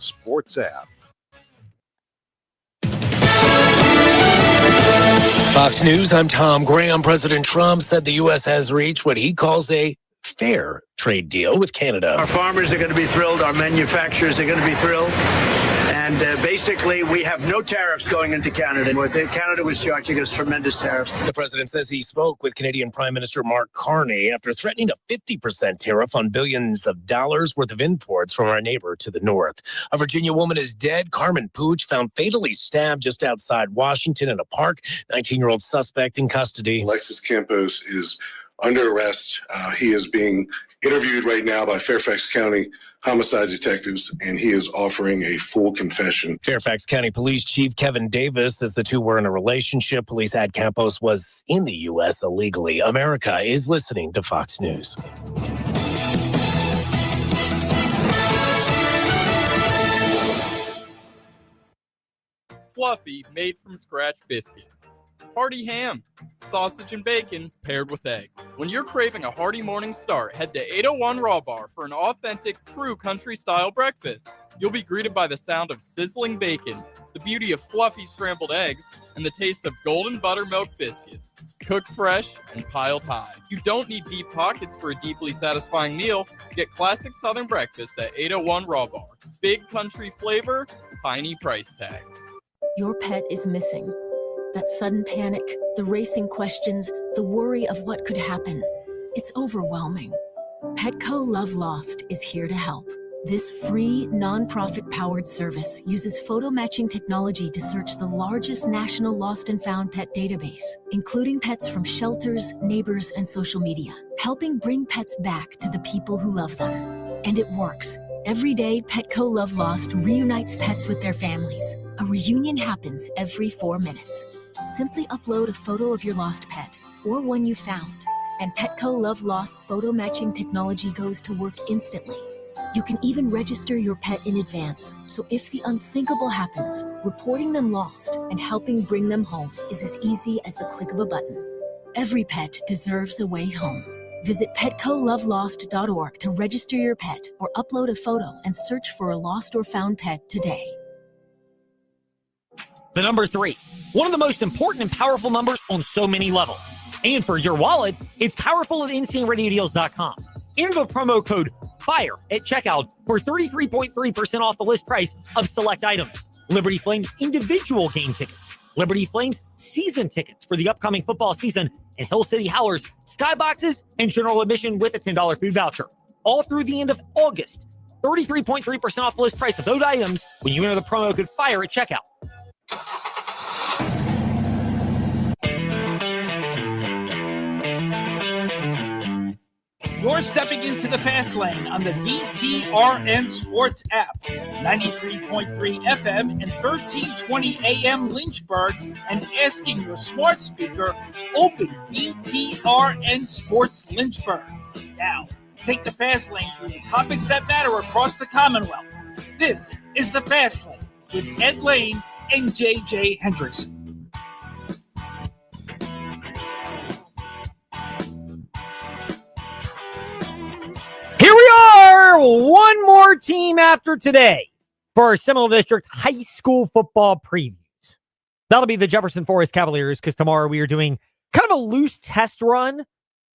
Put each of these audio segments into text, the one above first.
Sports app. Fox News, I'm Tom Graham. President Trump said the U.S. has reached what he calls a fair trade deal with Canada. Our farmers are going to be thrilled. Our manufacturers are going to be thrilled. And basically, we have no tariffs going into Canada. Canada was charging us tremendous tariffs. The president says he spoke with Canadian Prime Minister Mark Carney after threatening a 50% tariff on billions of dollars worth of imports from our neighbor to the north. A Virginia woman is dead. Carmen Pooch found fatally stabbed just outside Washington in a park. 19-year-old suspect in custody. Alexis Campos is under arrest. He is being interviewed right now by Fairfax County homicide detectives, and he is offering a full confession. Fairfax County Police Chief Kevin Davis says the two were in a relationship. Police said Campos was in the U.S. illegally. America is listening to Fox News. Fluffy, made from scratch biscuits. Hearty ham, sausage and bacon paired with eggs. When you're craving a hearty morning start, head to 801 Raw Bar for an authentic, true country-style breakfast. You'll be greeted by the sound of sizzling bacon, the beauty of fluffy scrambled eggs, and the taste of golden buttermilk biscuits. Cooked fresh and piled high. You don't need deep pockets for a deeply satisfying meal. Get classic Southern breakfast at 801 Raw Bar. Big country flavor, tiny price tag. Your pet is missing. That sudden panic, the racing questions, the worry of what could happen. It's overwhelming. Petco Love Lost is here to help. This free, non-profit-powered service uses photo matching technology to search the largest national lost and found pet database, including pets from shelters, neighbors, and social media, helping bring pets back to the people who love them. And it works. Every day, Petco Love Lost reunites pets with their families. A reunion happens every 4 minutes. Simply upload a photo of your lost pet or one you found, and Petco Love Lost's photo matching technology goes to work instantly. You can even register your pet in advance, so if the unthinkable happens, reporting them lost and helping bring them home is as easy as the click of a button. Every pet deserves a way home. Visit PetcoLoveLost.org to register your pet or upload a photo and search for a lost or found pet today. The number 3, one of the most important and powerful numbers on so many levels. And for your wallet, it's powerful at InstantRadioDeals.com. Enter the promo code FIRE at checkout for 33.3% off the list price of select items. Liberty Flames individual game tickets, Liberty Flames season tickets for the upcoming football season, and Hill City Howlers skyboxes and general admission with a $10 food voucher. All through the end of August. 33.3% off the list price of those items when you enter the promo code FIRE at checkout. You're stepping into the fast lane on the VTRN Sports app. 93.3 FM and 1320 AM Lynchburg, and asking your smart speaker, open VTRN Sports Lynchburg. Now, take the fast lane through the topics that matter across the Commonwealth. This is the Fast Lane with Ed Lane and JJ Hendrickson. Here we are, one more team after today for our Seminole District High School football previews. That'll be the Jefferson Forest Cavaliers, because tomorrow we are doing kind of a loose test run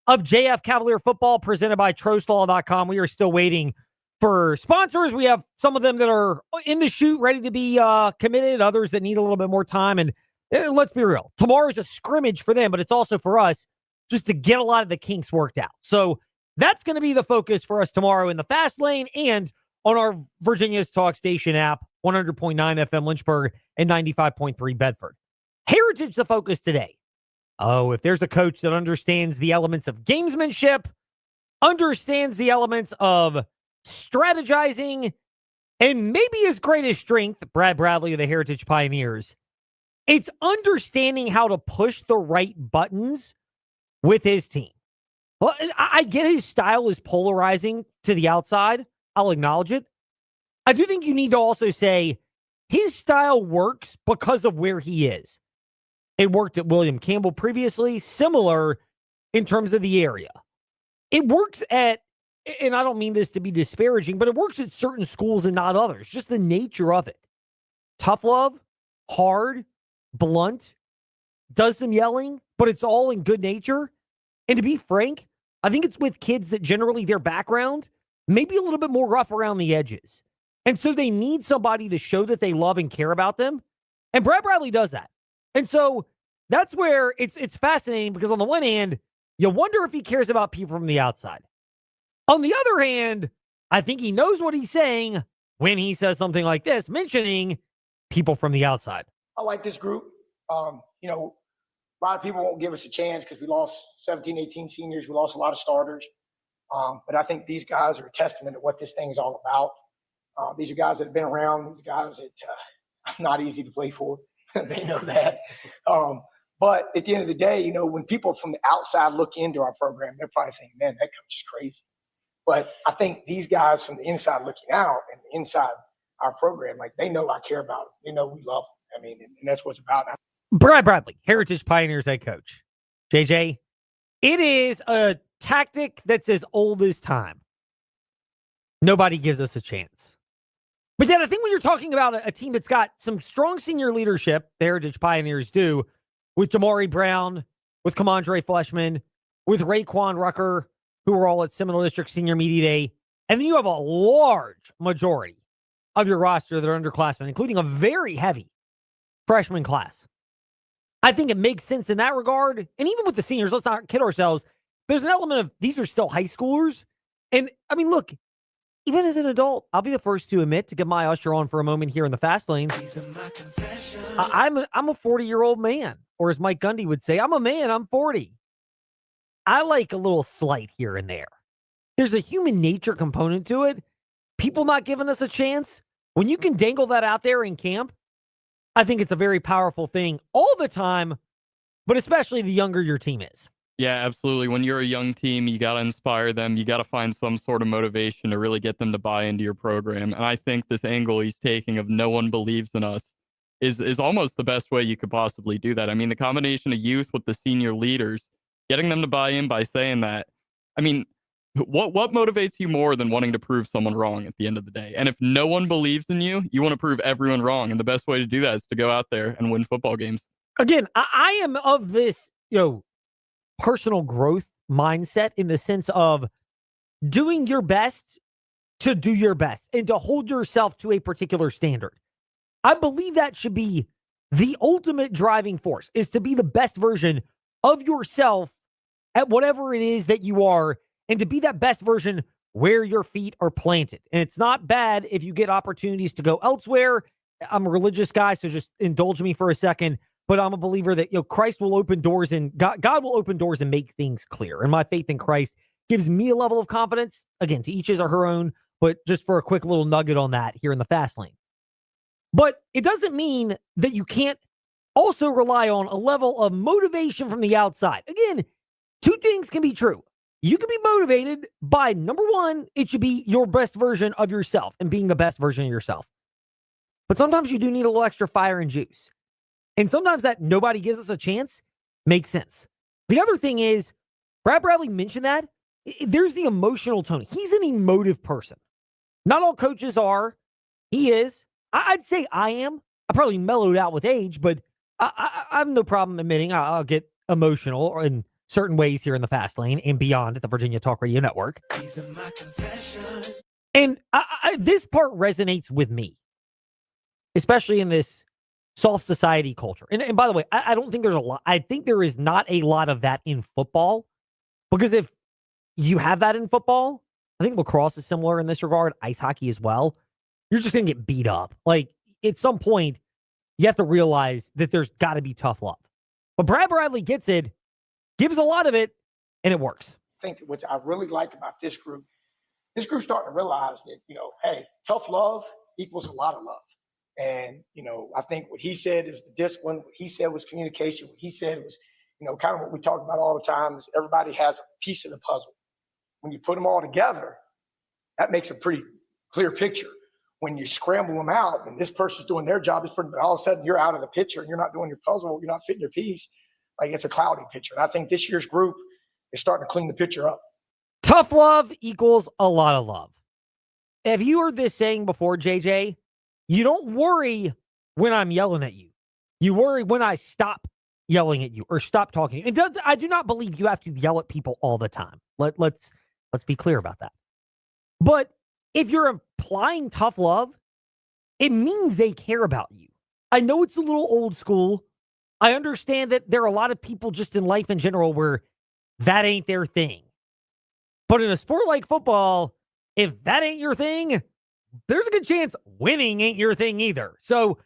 of JF Cavalier football presented by Troslaw.com. We are still waiting for sponsors. We have some of them that are in the chute, ready to be committed, others that need a little bit more time. And let's be real, tomorrow's a scrimmage for them, but it's also for us just to get a lot of the kinks worked out. So that's going to be the focus for us tomorrow in the Fast Lane and on our Virginia's Talk Station app, 100.9 FM Lynchburg and 95.3 Bedford. Heritage the focus today. Oh, if there's a coach that understands the elements of gamesmanship, understands the elements of strategizing, and maybe his greatest strength, Brad Bradley of the Heritage Pioneers, it's understanding how to push the right buttons with his team. Well, I get his style is polarizing to the outside. I'll acknowledge it. I do think you need to also say his style works because of where he is. It worked at William Campbell previously, similar in terms of the area. It works at and I don't mean this to be disparaging, but it works at certain schools and not others. Just the nature of it. Tough love, hard, blunt, does some yelling, but it's all in good nature. And to be frank, I think it's with kids that generally their background may be a little bit more rough around the edges. And so they need somebody to show that they love and care about them. And Brad Bradley does that. And so that's where it's fascinating, because on the one hand, you wonder if he cares about people from the outside. On the other hand, I think he knows what he's saying when he says something like this, mentioning people from the outside. I like this group. You know, a lot of people won't give us a chance because we lost 17, 18 seniors. We lost a lot of starters. But I think these guys are a testament to what this thing is all about. These are guys that have been around. These guys that are not easy to play for. They know that. But at the end of the day, you know, when people from the outside look into our program, they're probably thinking, man, that coach is crazy. But I think these guys from the inside looking out and inside our program, like, they know I care about them. They know we love them. I mean, and that's what it's about. Brad Bradley, Heritage Pioneers head coach. JJ, it is a tactic that's as old as time. Nobody gives us a chance. But yet, I think when you're talking about a team that's got some strong senior leadership, the Heritage Pioneers do, with Jamari Brown, with Kamondre Fleshman, with Raekwon Rucker, who are all at Seminole District Senior Media Day, and then you have a large majority of your roster that are underclassmen, including a very heavy freshman class. I think it makes sense in that regard. And even with the seniors, let's not kid ourselves, there's an element of these are still high schoolers. And I mean, look, even as an adult, I'll be the first to admit, to get my usher on for a moment here in the fast lane, I'm a 40-year-old man. Or as Mike Gundy would say, I'm a man, I'm 40. I like a little slight here and there. There's a human nature component to it. People not giving us a chance. When you can dangle that out there in camp, I think it's a very powerful thing all the time, but especially the younger your team is. Yeah, absolutely. When you're a young team, you got to inspire them. You got to find some sort of motivation to really get them to buy into your program. And I think this angle he's taking of no one believes in us is almost the best way you could possibly do that. I mean, the combination of youth with the senior leaders, getting them to buy in by saying that. I mean, what motivates you more than wanting to prove someone wrong at the end of the day? And if no one believes in you, you want to prove everyone wrong. And the best way to do that is to go out there and win football games. Again, I am of this, personal growth mindset in the sense of doing your best to do your best and to hold yourself to a particular standard. I believe that should be the ultimate driving force, is to be the best version of yourself at whatever it is that you are, and to be that best version where your feet are planted. And it's not bad if you get opportunities to go elsewhere. I'm a religious guy, so just indulge me for a second. But I'm a believer that Christ will open doors, and God will open doors and make things clear. And my faith in Christ gives me a level of confidence. Again, to each his or her own, but just for a quick little nugget on that here in the fast lane. But it doesn't mean that you can't also rely on a level of motivation from the outside. Again, two things can be true. You can be motivated by, number one, it should be your best version of yourself and being the best version of yourself. But sometimes you do need a little extra fire and juice. And sometimes that nobody gives us a chance makes sense. The other thing is, Brad Bradley mentioned that. There's the emotional tone. He's an emotive person. Not all coaches are. He is. I'd say I am. I probably mellowed out with age, but I have no problem admitting I'll get emotional in certain ways here in the fast lane and beyond at the Virginia Talk Radio Network. And this part resonates with me, especially in this soft society culture. And by the way, I don't think there's a lot. I think there is not a lot of that in football, because if you have that in football, I think lacrosse is similar in this regard, ice hockey as well. You're just going to get beat up. Like, at some point, you have to realize that there's got to be tough love. But Brad Bradley gets it, gives a lot of it, and it works. I think what I really like about this group's starting to realize that, hey, tough love equals a lot of love. And, I think what he said is the discipline. What he said was communication. What he said was, kind of what we talk about all the time is everybody has a piece of the puzzle. When you put them all together, that makes a pretty clear picture. When you scramble them out and this person's doing their job, but all of a sudden you're out of the picture and you're not doing your puzzle, you're not fitting your piece, like it's a cloudy picture. And I think this year's group is starting to clean the picture up. Tough love equals a lot of love. Have you heard this saying before, JJ? You don't worry when I'm yelling at you. You worry when I stop yelling at you or stop talking to you. I do not believe you have to yell at people all the time. Let's be clear about that. But if you're applying tough love, it means they care about you. I know it's a little old school. I understand that there are a lot of people just in life in general where that ain't their thing. But in a sport like football, if that ain't your thing, there's a good chance winning ain't your thing either. So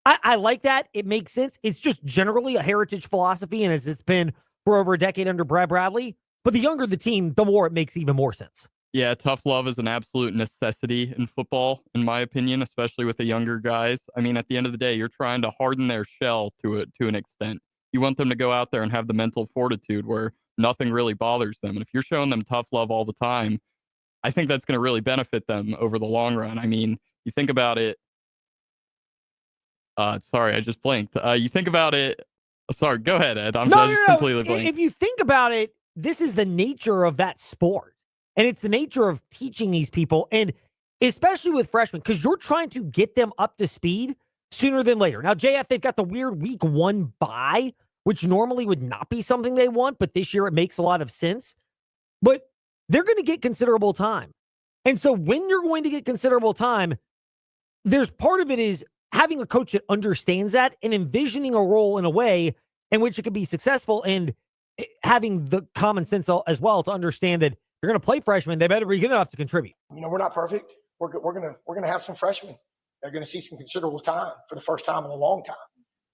I like that. It makes sense. It's just generally a heritage philosophy, and as it's been for over a decade under Brad Bradley. But the younger the team, the more it makes even more sense. Yeah, tough love is an absolute necessity in football, in my opinion, especially with the younger guys. I mean, at the end of the day, you're trying to harden their shell to an extent. You want them to go out there and have the mental fortitude where nothing really bothers them. And if you're showing them tough love all the time, I think that's going to really benefit them over the long run. I mean, you think about it. Sorry, I just blinked. You think about it. Sorry, go ahead, Ed. I'm just completely blank. If you think about it, this is the nature of that sport. And it's the nature of teaching these people, and especially with freshmen, because you're trying to get them up to speed sooner than later. Now, JF, they've got the weird week 1 bye, which normally would not be something they want, but this year it makes a lot of sense. But they're going to get considerable time. And so when you're going to get considerable time, there's part of it is having a coach that understands that and envisioning a role in a way in which it could be successful, and having the common sense as well to understand that you're going to play freshmen, they better be good enough to contribute. You know, we're not perfect. We're gonna have some freshmen. They're going to see some considerable time for the first time in a long time.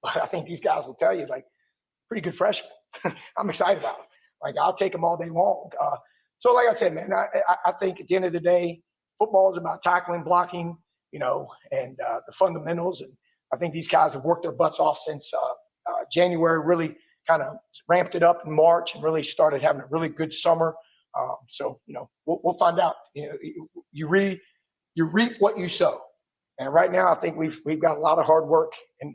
But I think these guys will tell you, like, pretty good freshmen. I'm excited about them. Like, I'll take them all day long. So like I said, man, I think at the end of the day, football is about tackling, blocking, you know, and the fundamentals. And I think these guys have worked their butts off since January, really kind of ramped it up in March and really started having a really good summer. So, you know, we'll find out. You know, you reap what you sow. And right now, I think we've got a lot of hard work and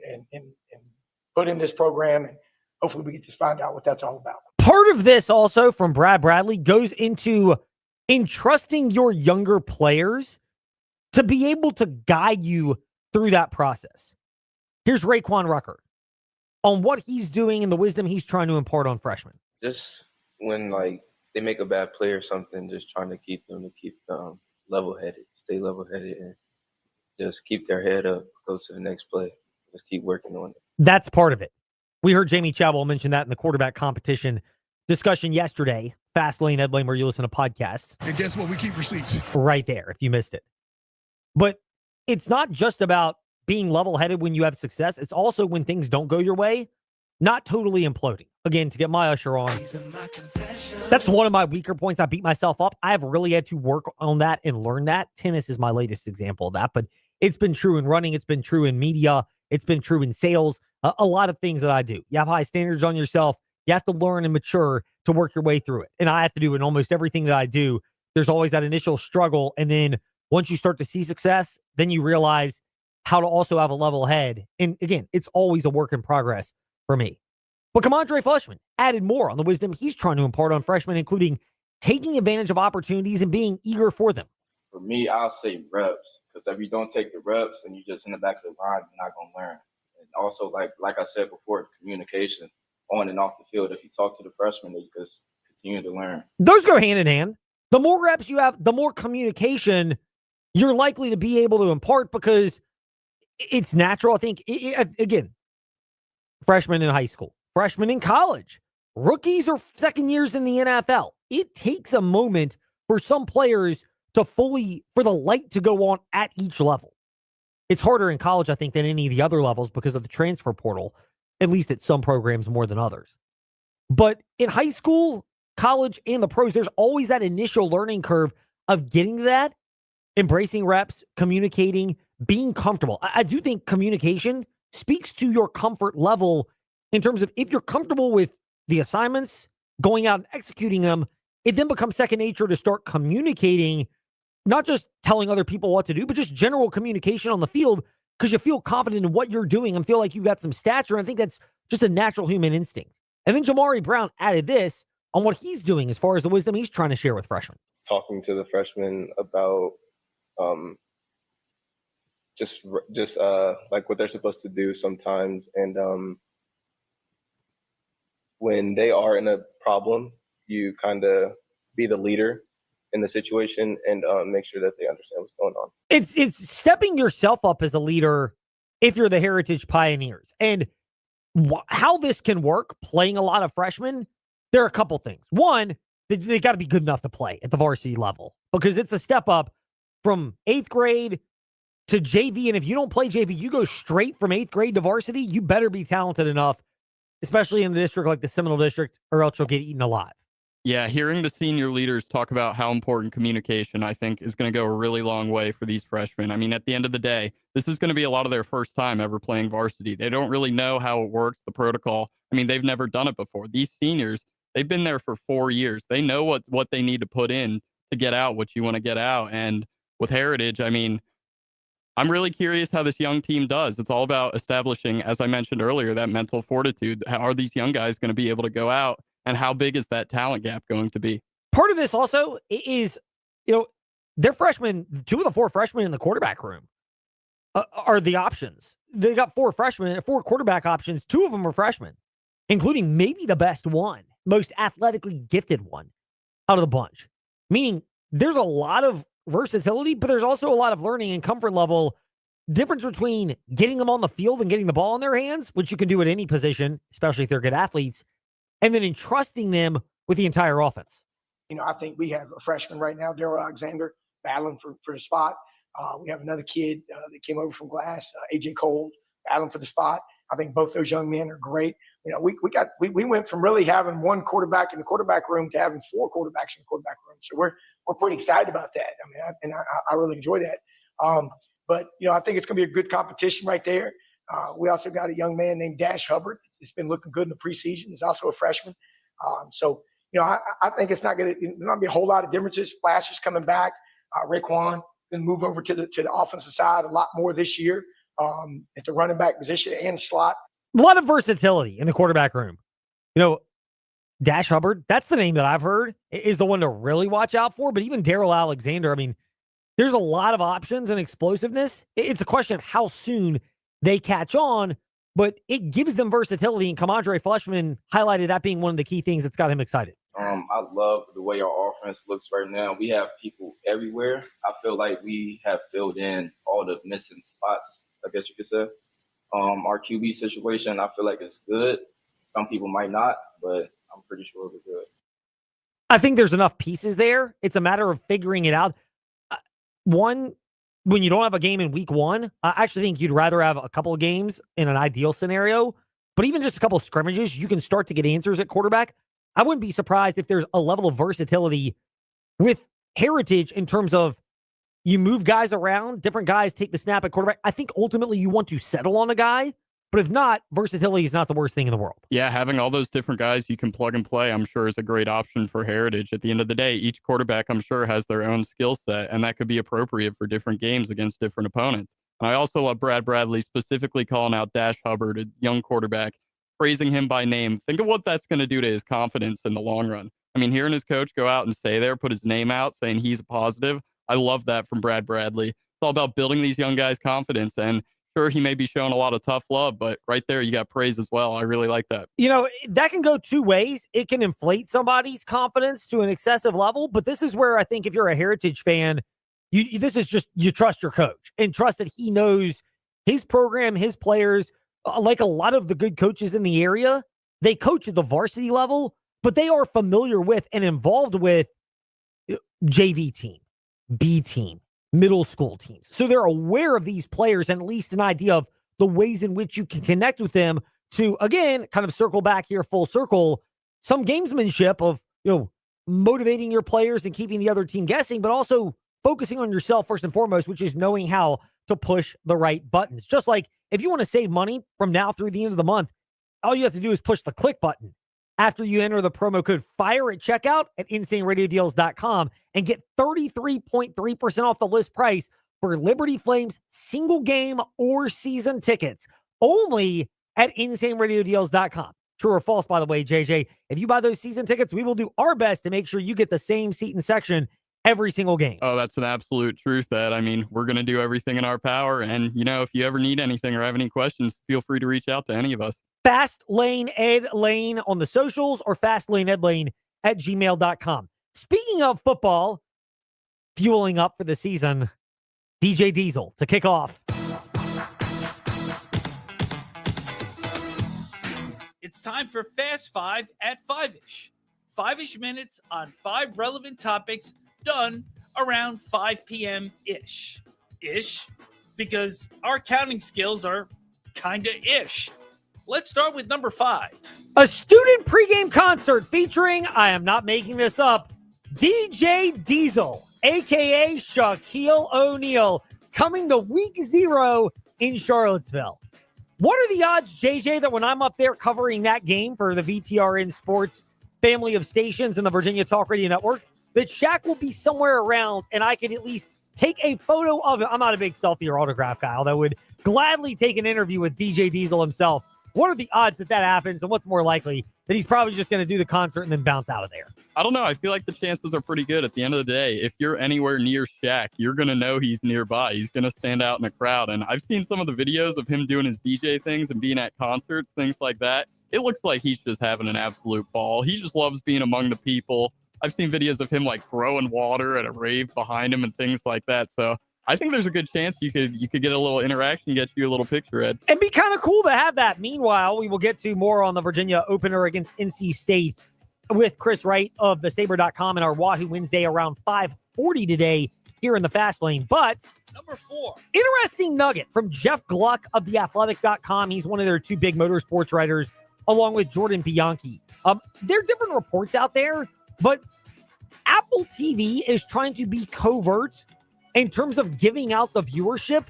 put in this program, and hopefully we get to find out what that's all about. Part of this also from Brad Bradley goes into entrusting your younger players to be able to guide you through that process. Here's Raekwon Rucker on what he's doing and the wisdom he's trying to impart on freshmen. Just when, like, they make a bad play or something, just trying to keep them level-headed, stay level-headed, and just keep their head up, go to the next play, just keep working on it. That's part of it. We heard Jamie Chadwell mention that in the quarterback competition discussion yesterday. Fast Lane, Ed Lane, where you listen to podcasts. And guess what? We keep receipts. Right there, if you missed it. But it's not just about being level-headed when you have success. It's also when things don't go your way, not totally imploding. Again, to get my usher on, that's one of my weaker points. I beat myself up. I have really had to work on that and learn that. Tennis is my latest example of that, but it's been true in running. It's been true in media. It's been true in sales. A lot of things that I do. You have high standards on yourself. You have to learn and mature to work your way through it. And I have to do it in almost everything that I do. There's always that initial struggle. And then once you start to see success, then you realize how to also have a level head. And again, it's always a work in progress for me. But Kamondre Fleshman added more on the wisdom he's trying to impart on freshmen, including taking advantage of opportunities and being eager for them. For me, I'll say reps, because if you don't take the reps and you just in the back of the line, you're not going to learn. And also, like I said before, communication on and off the field. If you talk to the freshmen, they just continue to learn. Those go hand in hand. The more reps you have, the more communication you're likely to be able to impart, because it's natural. I think, again, freshmen in high school, freshmen in college, rookies or second years in the NFL. It takes a moment for some players to for the light to go on at each level. It's harder in college, I think, than any of the other levels because of the transfer portal, at least at some programs more than others. But in high school, college, and the pros, there's always that initial learning curve of getting to that, embracing reps, communicating, being comfortable. I do think communication speaks to your comfort level in terms of if you're comfortable with the assignments, going out and executing them, it then becomes second nature to start communicating, not just telling other people what to do, but just general communication on the field, because you feel confident in what you're doing and feel like you've got some stature. I think that's just a natural human instinct. And then Jamari Brown added this on what he's doing as far as the wisdom he's trying to share with freshmen. Talking to the freshmen about just like what they're supposed to do sometimes, and when they are in a problem, you kind of be the leader in the situation and make sure that they understand what's going on. It's stepping yourself up as a leader if you're the Heritage Pioneers. And how this can work, playing a lot of freshmen, there are a couple things. One, they got to be good enough to play at the varsity level because it's a step up from 8th grade to JV. And if you don't play JV, you go straight from 8th grade to varsity, you better be talented enough, especially in a district like the Seminole District, or else you'll get eaten alive. Yeah, hearing the senior leaders talk about how important communication, I think, is going to go a really long way for these freshmen. I mean, at the end of the day, this is going to be a lot of their first time ever playing varsity. They don't really know how it works, the protocol. I mean, they've never done it before. These seniors, they've been there for 4 years. They know what they need to put in to get out what you want to get out. And with Heritage, I mean, I'm really curious how this young team does. It's all about establishing, as I mentioned earlier, that mental fortitude. How are these young guys going to be able to go out, and how big is that talent gap going to be? Part of this also is, they're freshmen. 2 of the 4 freshmen in the quarterback room are the options. They got 4 freshmen, 4 quarterback options. 2 of them are freshmen, including maybe the best one, most athletically gifted one out of the bunch. Meaning there's a lot of versatility, but there's also a lot of learning and comfort level difference between getting them on the field and getting the ball in their hands, which you can do at any position, especially if they're good athletes, and then entrusting them with the entire offense. I think we have a freshman right now, Daryl Alexander, battling for the spot. We have another kid that came over from Glass, AJ Cole, battling for the spot. I think both those young men are great. We went from really having 1 quarterback in the quarterback room to having 4 quarterbacks in the quarterback room. So we're pretty excited about that. I mean, I really enjoy that. But I think it's going to be a good competition right there. We also got a young man named Dash Hubbard. It's been looking good in the preseason. He's also a freshman. I think it's not going to be a whole lot of differences. Flash is coming back. Raekwon going to move over to the offensive side a lot more this year at the running back position and slot. A lot of versatility in the quarterback room. Dash Hubbard, that's the name that I've heard, is the one to really watch out for. But even Daryl Alexander, I mean, there's a lot of options and explosiveness. It's a question of how soon they catch on, but it gives them versatility. And Kamandre Fleshman highlighted that being one of the key things that's got him excited. I love the way our offense looks right now. We have people everywhere. I feel like we have filled in all the missing spots, I guess you could say. Our QB situation, I feel like it's good. Some people might not, but I'm pretty sure we're good. I think there's enough pieces there. It's a matter of figuring it out. One, when you don't have a game in week 1, I actually think you'd rather have a couple of games in an ideal scenario, but even just a couple of scrimmages, you can start to get answers at quarterback. I wouldn't be surprised if there's a level of versatility with Heritage in terms of you move guys around, different guys take the snap at quarterback. I think ultimately you want to settle on a guy, but if not, versatility is not the worst thing in the world. Yeah, having all those different guys you can plug and play, I'm sure, is a great option for Heritage. At the end of the day, each quarterback, I'm sure, has their own skill set, and that could be appropriate for different games against different opponents. And I also love Brad Bradley specifically calling out Dash Hubbard, a young quarterback, praising him by name. Think of what that's going to do to his confidence in the long run. I mean, hearing his coach go out and put his name out, saying he's a positive, I love that from Brad Bradley. It's all about building these young guys' confidence, and sure, he may be showing a lot of tough love, but right there, you got praise as well. I really like that. That can go 2 ways. It can inflate somebody's confidence to an excessive level, but this is where I think if you're a Heritage fan, this is just, you trust your coach and trust that he knows his program, his players. Like a lot of the good coaches in the area, they coach at the varsity level, but they are familiar with and involved with JV team, B team, middle school teams. So they're aware of these players and at least an idea of the ways in which you can connect with them to, again, kind of circle back here full circle, some gamesmanship of, motivating your players and keeping the other team guessing, but also focusing on yourself first and foremost, which is knowing how to push the right buttons. Just like if you want to save money from now through the end of the month, all you have to do is push the click button after you enter the promo code FIRE at checkout at InsaneRadioDeals.com and get 33.3% off the list price for Liberty Flames single game or season tickets only at InsaneRadioDeals.com. True or false, by the way, JJ, if you buy those season tickets, we will do our best to make sure you get the same seat and section every single game. Oh, that's an absolute truth, Ed. I mean, we're going to do everything in our power. And, if you ever need anything or have any questions, feel free to reach out to any of us. Fast Lane Ed Lane on the socials or fastlaneedlane@gmail.com. Speaking of football, fueling up for the season, DJ Diesel to kick off. It's time for Fast Five at 5-ish. 5-ish minutes on 5 relevant topics done around 5 p.m.-ish. Ish, because our counting skills are kind of ish. Let's start with number 5. A student pregame concert featuring, I am not making this up, DJ Diesel, a.k.a. Shaquille O'Neal, coming to week 0 in Charlottesville. What are the odds, JJ, that when I'm up there covering that game for the VTRN Sports family of stations and the Virginia Talk Radio Network, that Shaq will be somewhere around and I can at least take a photo of it? I'm not a big selfie or autograph guy, although I would gladly take an interview with DJ Diesel himself. What are the odds that that happens, and what's more likely, that he's probably just going to do the concert and then bounce out of there? I don't know. I feel like the chances are pretty good. At the end of the day, if you're anywhere near Shaq, you're going to know he's nearby. He's going to stand out in a crowd. And I've seen some of the videos of him doing his DJ things and being at concerts, things like that. It looks like he's just having an absolute ball. He just loves being among the people. I've seen videos of him like throwing water at a rave behind him and things like that. So I think there's a good chance you could get a little interaction, get you a little picture, Ed. It'd be kind of cool to have that. Meanwhile, we will get to more on the Virginia opener against NC State with Chris Wright of the Saber.com and our Wahoo Wednesday around 5:40 today here in the Fast Lane. But number 4, interesting nugget from Jeff Gluck of theathletic.com. He's one of their 2 big motorsports writers, along with Jordan Bianchi. There are different reports out there, but Apple TV is trying to be covert in terms of giving out the viewership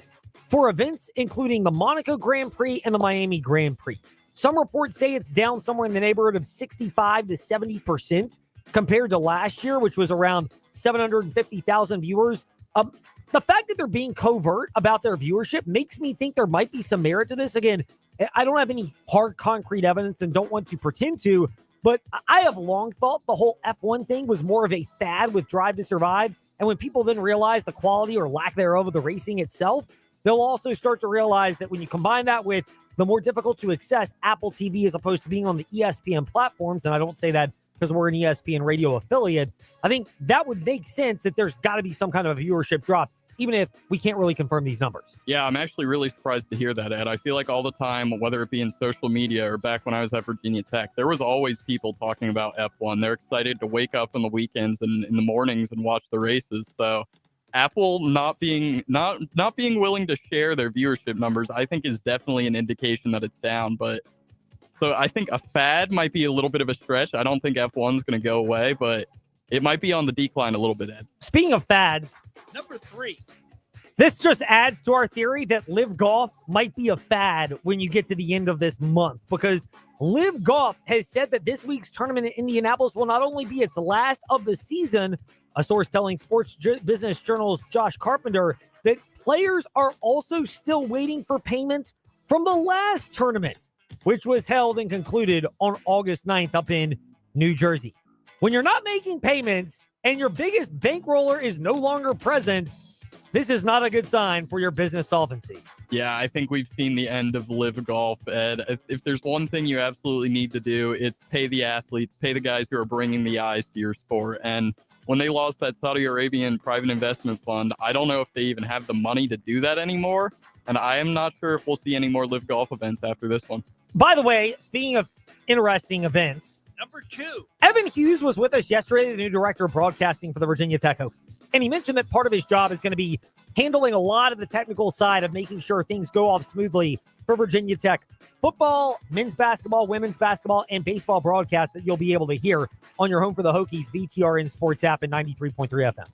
for events including the Monaco Grand Prix and the Miami Grand Prix. Some reports say it's down somewhere in the neighborhood of 65 to 70% compared to last year, which was around 750,000 viewers. The fact that they're being covert about their viewership makes me think there might be some merit to this. Again, I don't have any hard concrete evidence and don't want to pretend to, but I have long thought the whole F1 thing was more of a fad with Drive to Survive. And when people then realize the quality or lack thereof of the racing itself, they'll also start to realize that when you combine that with the more difficult to access Apple TV as opposed to being on the ESPN platforms, and I don't say that because we're an ESPN radio affiliate, I think that would make sense that there's got to be some kind of a viewership drop, even if we can't really confirm these numbers. Yeah, I'm actually really surprised to hear that, Ed. I feel like all the time, whether it be in social media or back when I was at Virginia Tech, there was always people talking about F1. They're excited to wake up on the weekends and in the mornings and watch the races. So Apple not being willing to share their viewership numbers, I think is definitely an indication that it's down. But so I think a fad might be a little bit of a stretch. I don't think F1 is going to go away, but it might be on the decline a little bit, Ed. Speaking of fads, number 3. This just adds to our theory that Live Golf might be a fad when you get to the end of this month, because Live Golf has said that this week's tournament in Indianapolis will not only be its last of the season, a source telling Sports Business Journal's Josh Carpenter that players are also still waiting for payment from the last tournament, which was held and concluded on August 9th up in New Jersey. When you're not making payments and your biggest bankroller is no longer present, this is not a good sign for your business solvency. Yeah, I think we've seen the end of Live Golf, Ed. If there's one thing you absolutely need to do, it's pay the athletes, pay the guys who are bringing the eyes to your sport. And when they lost that Saudi Arabian private investment fund, I don't know if they even have the money to do that anymore. And I am not sure if we'll see any more Live Golf events after this one. By the way, speaking of interesting events, number 2. Evan Hughes was with us yesterday, the new director of broadcasting for the Virginia Tech Hokies. And he mentioned that part of his job is going to be handling a lot of the technical side of making sure things go off smoothly for Virginia Tech football, men's basketball, women's basketball, and baseball broadcasts that you'll be able to hear on your home for the Hokies VTRN Sports app and 93.3 FM.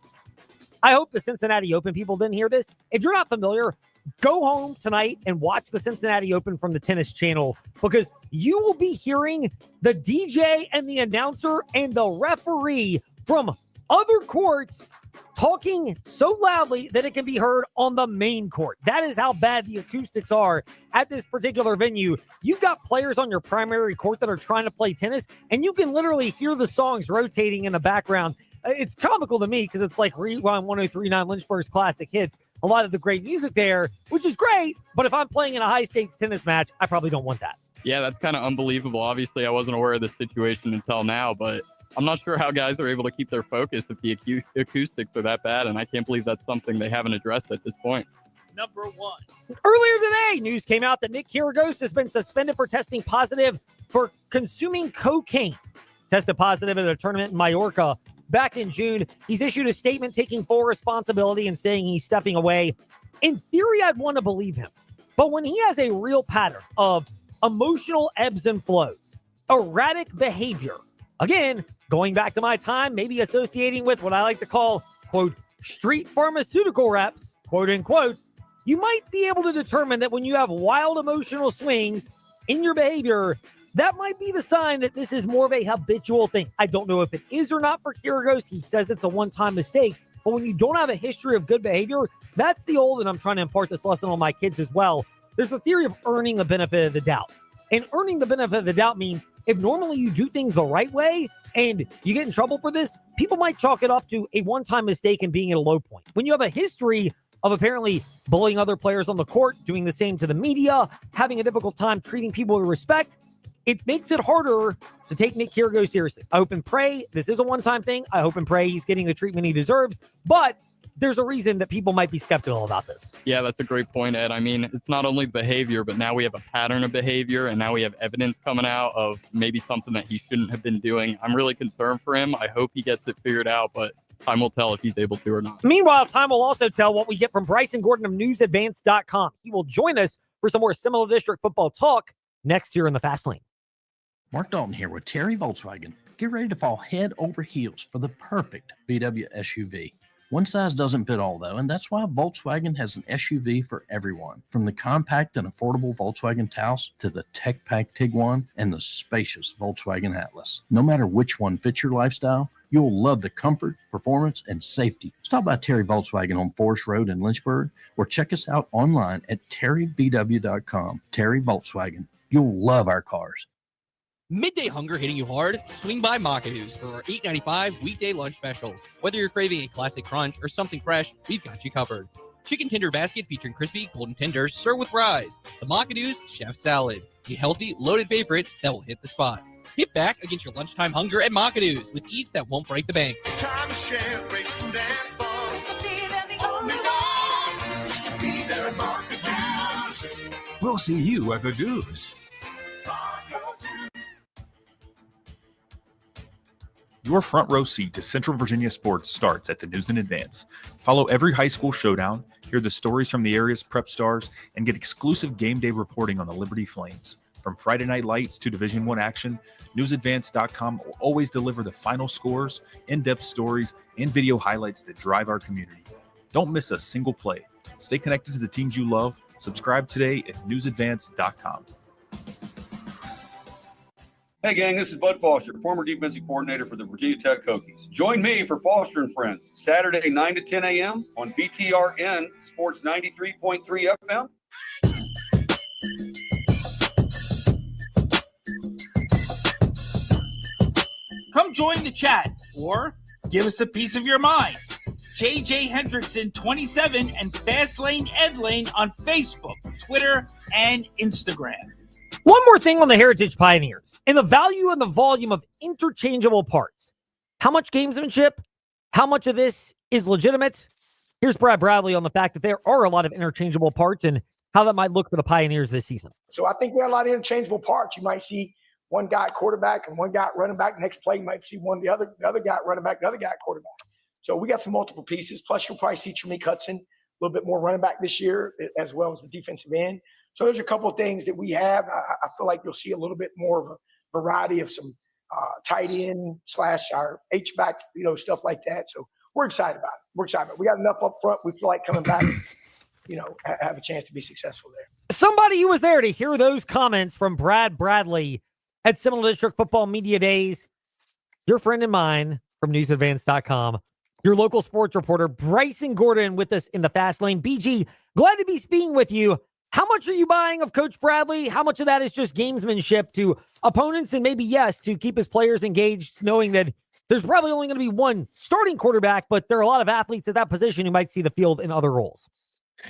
I hope the Cincinnati Open people didn't hear this. If you're not familiar, go home tonight and watch the Cincinnati Open from the Tennis Channel, because you will be hearing the DJ and the announcer and the referee from other courts talking so loudly that it can be heard on the main court. That is how bad the acoustics are at this particular venue. You've got players on your primary court that are trying to play tennis, and you can literally hear the songs rotating in the background. It's comical to me because it's like Rewind 1039 Lynchburg's classic hits. A lot of the great music there, which is great, but if I'm playing in a high-stakes tennis match, I probably don't want that. Yeah, that's kind of unbelievable. Obviously, I wasn't aware of the situation until now, but I'm not sure how guys are able to keep their focus if the acoustics are that bad, and I can't believe that's something they haven't addressed at this point. Number 1. Earlier today, news came out that Nick Kyrgios has been suspended for testing positive for consuming cocaine. Tested positive at a tournament in Mallorca back in June. He's issued a statement taking full responsibility and saying he's stepping away. In theory, I'd want to believe him. But when he has a real pattern of emotional ebbs and flows, erratic behavior, again, going back to my time, maybe associating with what I like to call, quote, street pharmaceutical reps, quote unquote, you might be able to determine that when you have wild emotional swings in your behavior, that might be the sign that this is more of a habitual thing. I don't know if it is or not for Kyrgios. He says it's a one-time mistake. But when you don't have a history of good behavior, that's the old, and I'm trying to impart this lesson on my kids as well. There's the theory of earning the benefit of the doubt. And earning the benefit of the doubt means if normally you do things the right way and you get in trouble for this, people might chalk it up to a one-time mistake and being at a low point. When you have a history of apparently bullying other players on the court, doing the same to the media, having a difficult time treating people with respect, it makes it harder to take Nick Kyrgios seriously. I hope and pray this is a one-time thing. I hope and pray he's getting the treatment he deserves. But there's a reason that people might be skeptical about this. Yeah, that's a great point, Ed. I mean, it's not only behavior, but now we have a pattern of behavior, and now we have evidence coming out of maybe something that he shouldn't have been doing. I'm really concerned for him. I hope he gets it figured out, but time will tell if he's able to or not. Meanwhile, time will also tell what we get from Bryson Gordon of newsadvance.com. He will join us for some more Seminole District football talk next year in the Fast Lane. Mark Dalton here with Terry Volkswagen. Get ready to fall head over heels for the perfect VW SUV. One size doesn't fit all, though, and that's why Volkswagen has an SUV for everyone. From the compact and affordable Volkswagen Taos to the tech-packed Tiguan and the spacious Volkswagen Atlas. No matter which one fits your lifestyle, you'll love the comfort, performance, and safety. Stop by Terry Volkswagen on Forest Road in Lynchburg or check us out online at terryvw.com. Terry Volkswagen. You'll love our cars. Midday hunger hitting you hard? Swing by Macadoo's for our $8.95 weekday lunch specials. Whether you're craving a classic crunch or something fresh, we've got you covered. Chicken tender basket featuring crispy golden tenders served with fries. The Macadoo's Chef Salad, a healthy, loaded favorite that will hit the spot. Hit back against your lunchtime hunger at Macadoo's with eats that won't break the bank. Time to share great food and fun. Just to be there, the only one. Just to be there at Macadoo's. We'll see you at the Do's. Your front row seat to Central Virginia sports starts at the News in Advance. Follow every high school showdown, hear the stories from the area's prep stars, and get exclusive game day reporting on the Liberty Flames. From Friday Night Lights to Division I action, newsadvance.com will always deliver the final scores, in-depth stories, and video highlights that drive our community. Don't miss a single play. Stay connected to the teams you love. Subscribe today at newsadvance.com. Hey gang, this is Bud Foster, former defensive coordinator for the Virginia Tech Hokies. Join me for Foster and Friends, Saturday 9 to 10 a.m. on VTRN Sports 93.3 FM. Come join the chat or give us a piece of your mind. JJ Hendrickson 27 and Fastlane Ed Lane on Facebook, Twitter, and Instagram. One more thing on the Heritage Pioneers and the value and the volume of interchangeable parts. How much gamesmanship? How much of this is legitimate? Here's Brad Bradley on the fact that there are a lot of interchangeable parts and how that might look for the Pioneers this season. So I think there are a lot of interchangeable parts. You might see one guy at quarterback and one guy at running back. Next play, you might see the other guy at running back, the other guy at quarterback. So we got some multiple pieces. Plus, you'll probably see Tremeke Hudson a little bit more running back this year, as well as the defensive end. So there's a couple of things that we have. I feel like you'll see a little bit more of a variety of some tight end / our H-back, stuff like that. So we're excited about it. We got enough up front. We feel like coming back, have a chance to be successful there. Somebody who was there to hear those comments from Brad Bradley at Seminole District Football Media Days, your friend and mine, from newsadvance.com. Your local sports reporter, Bryson Gordon, with us in the Fast Lane. BG, glad to be speaking with you. How much are you buying of Coach Bradley? How much of that is just gamesmanship to opponents and maybe, yes, to keep his players engaged, knowing that there's probably only going to be one starting quarterback, but there are a lot of athletes at that position who might see the field in other roles?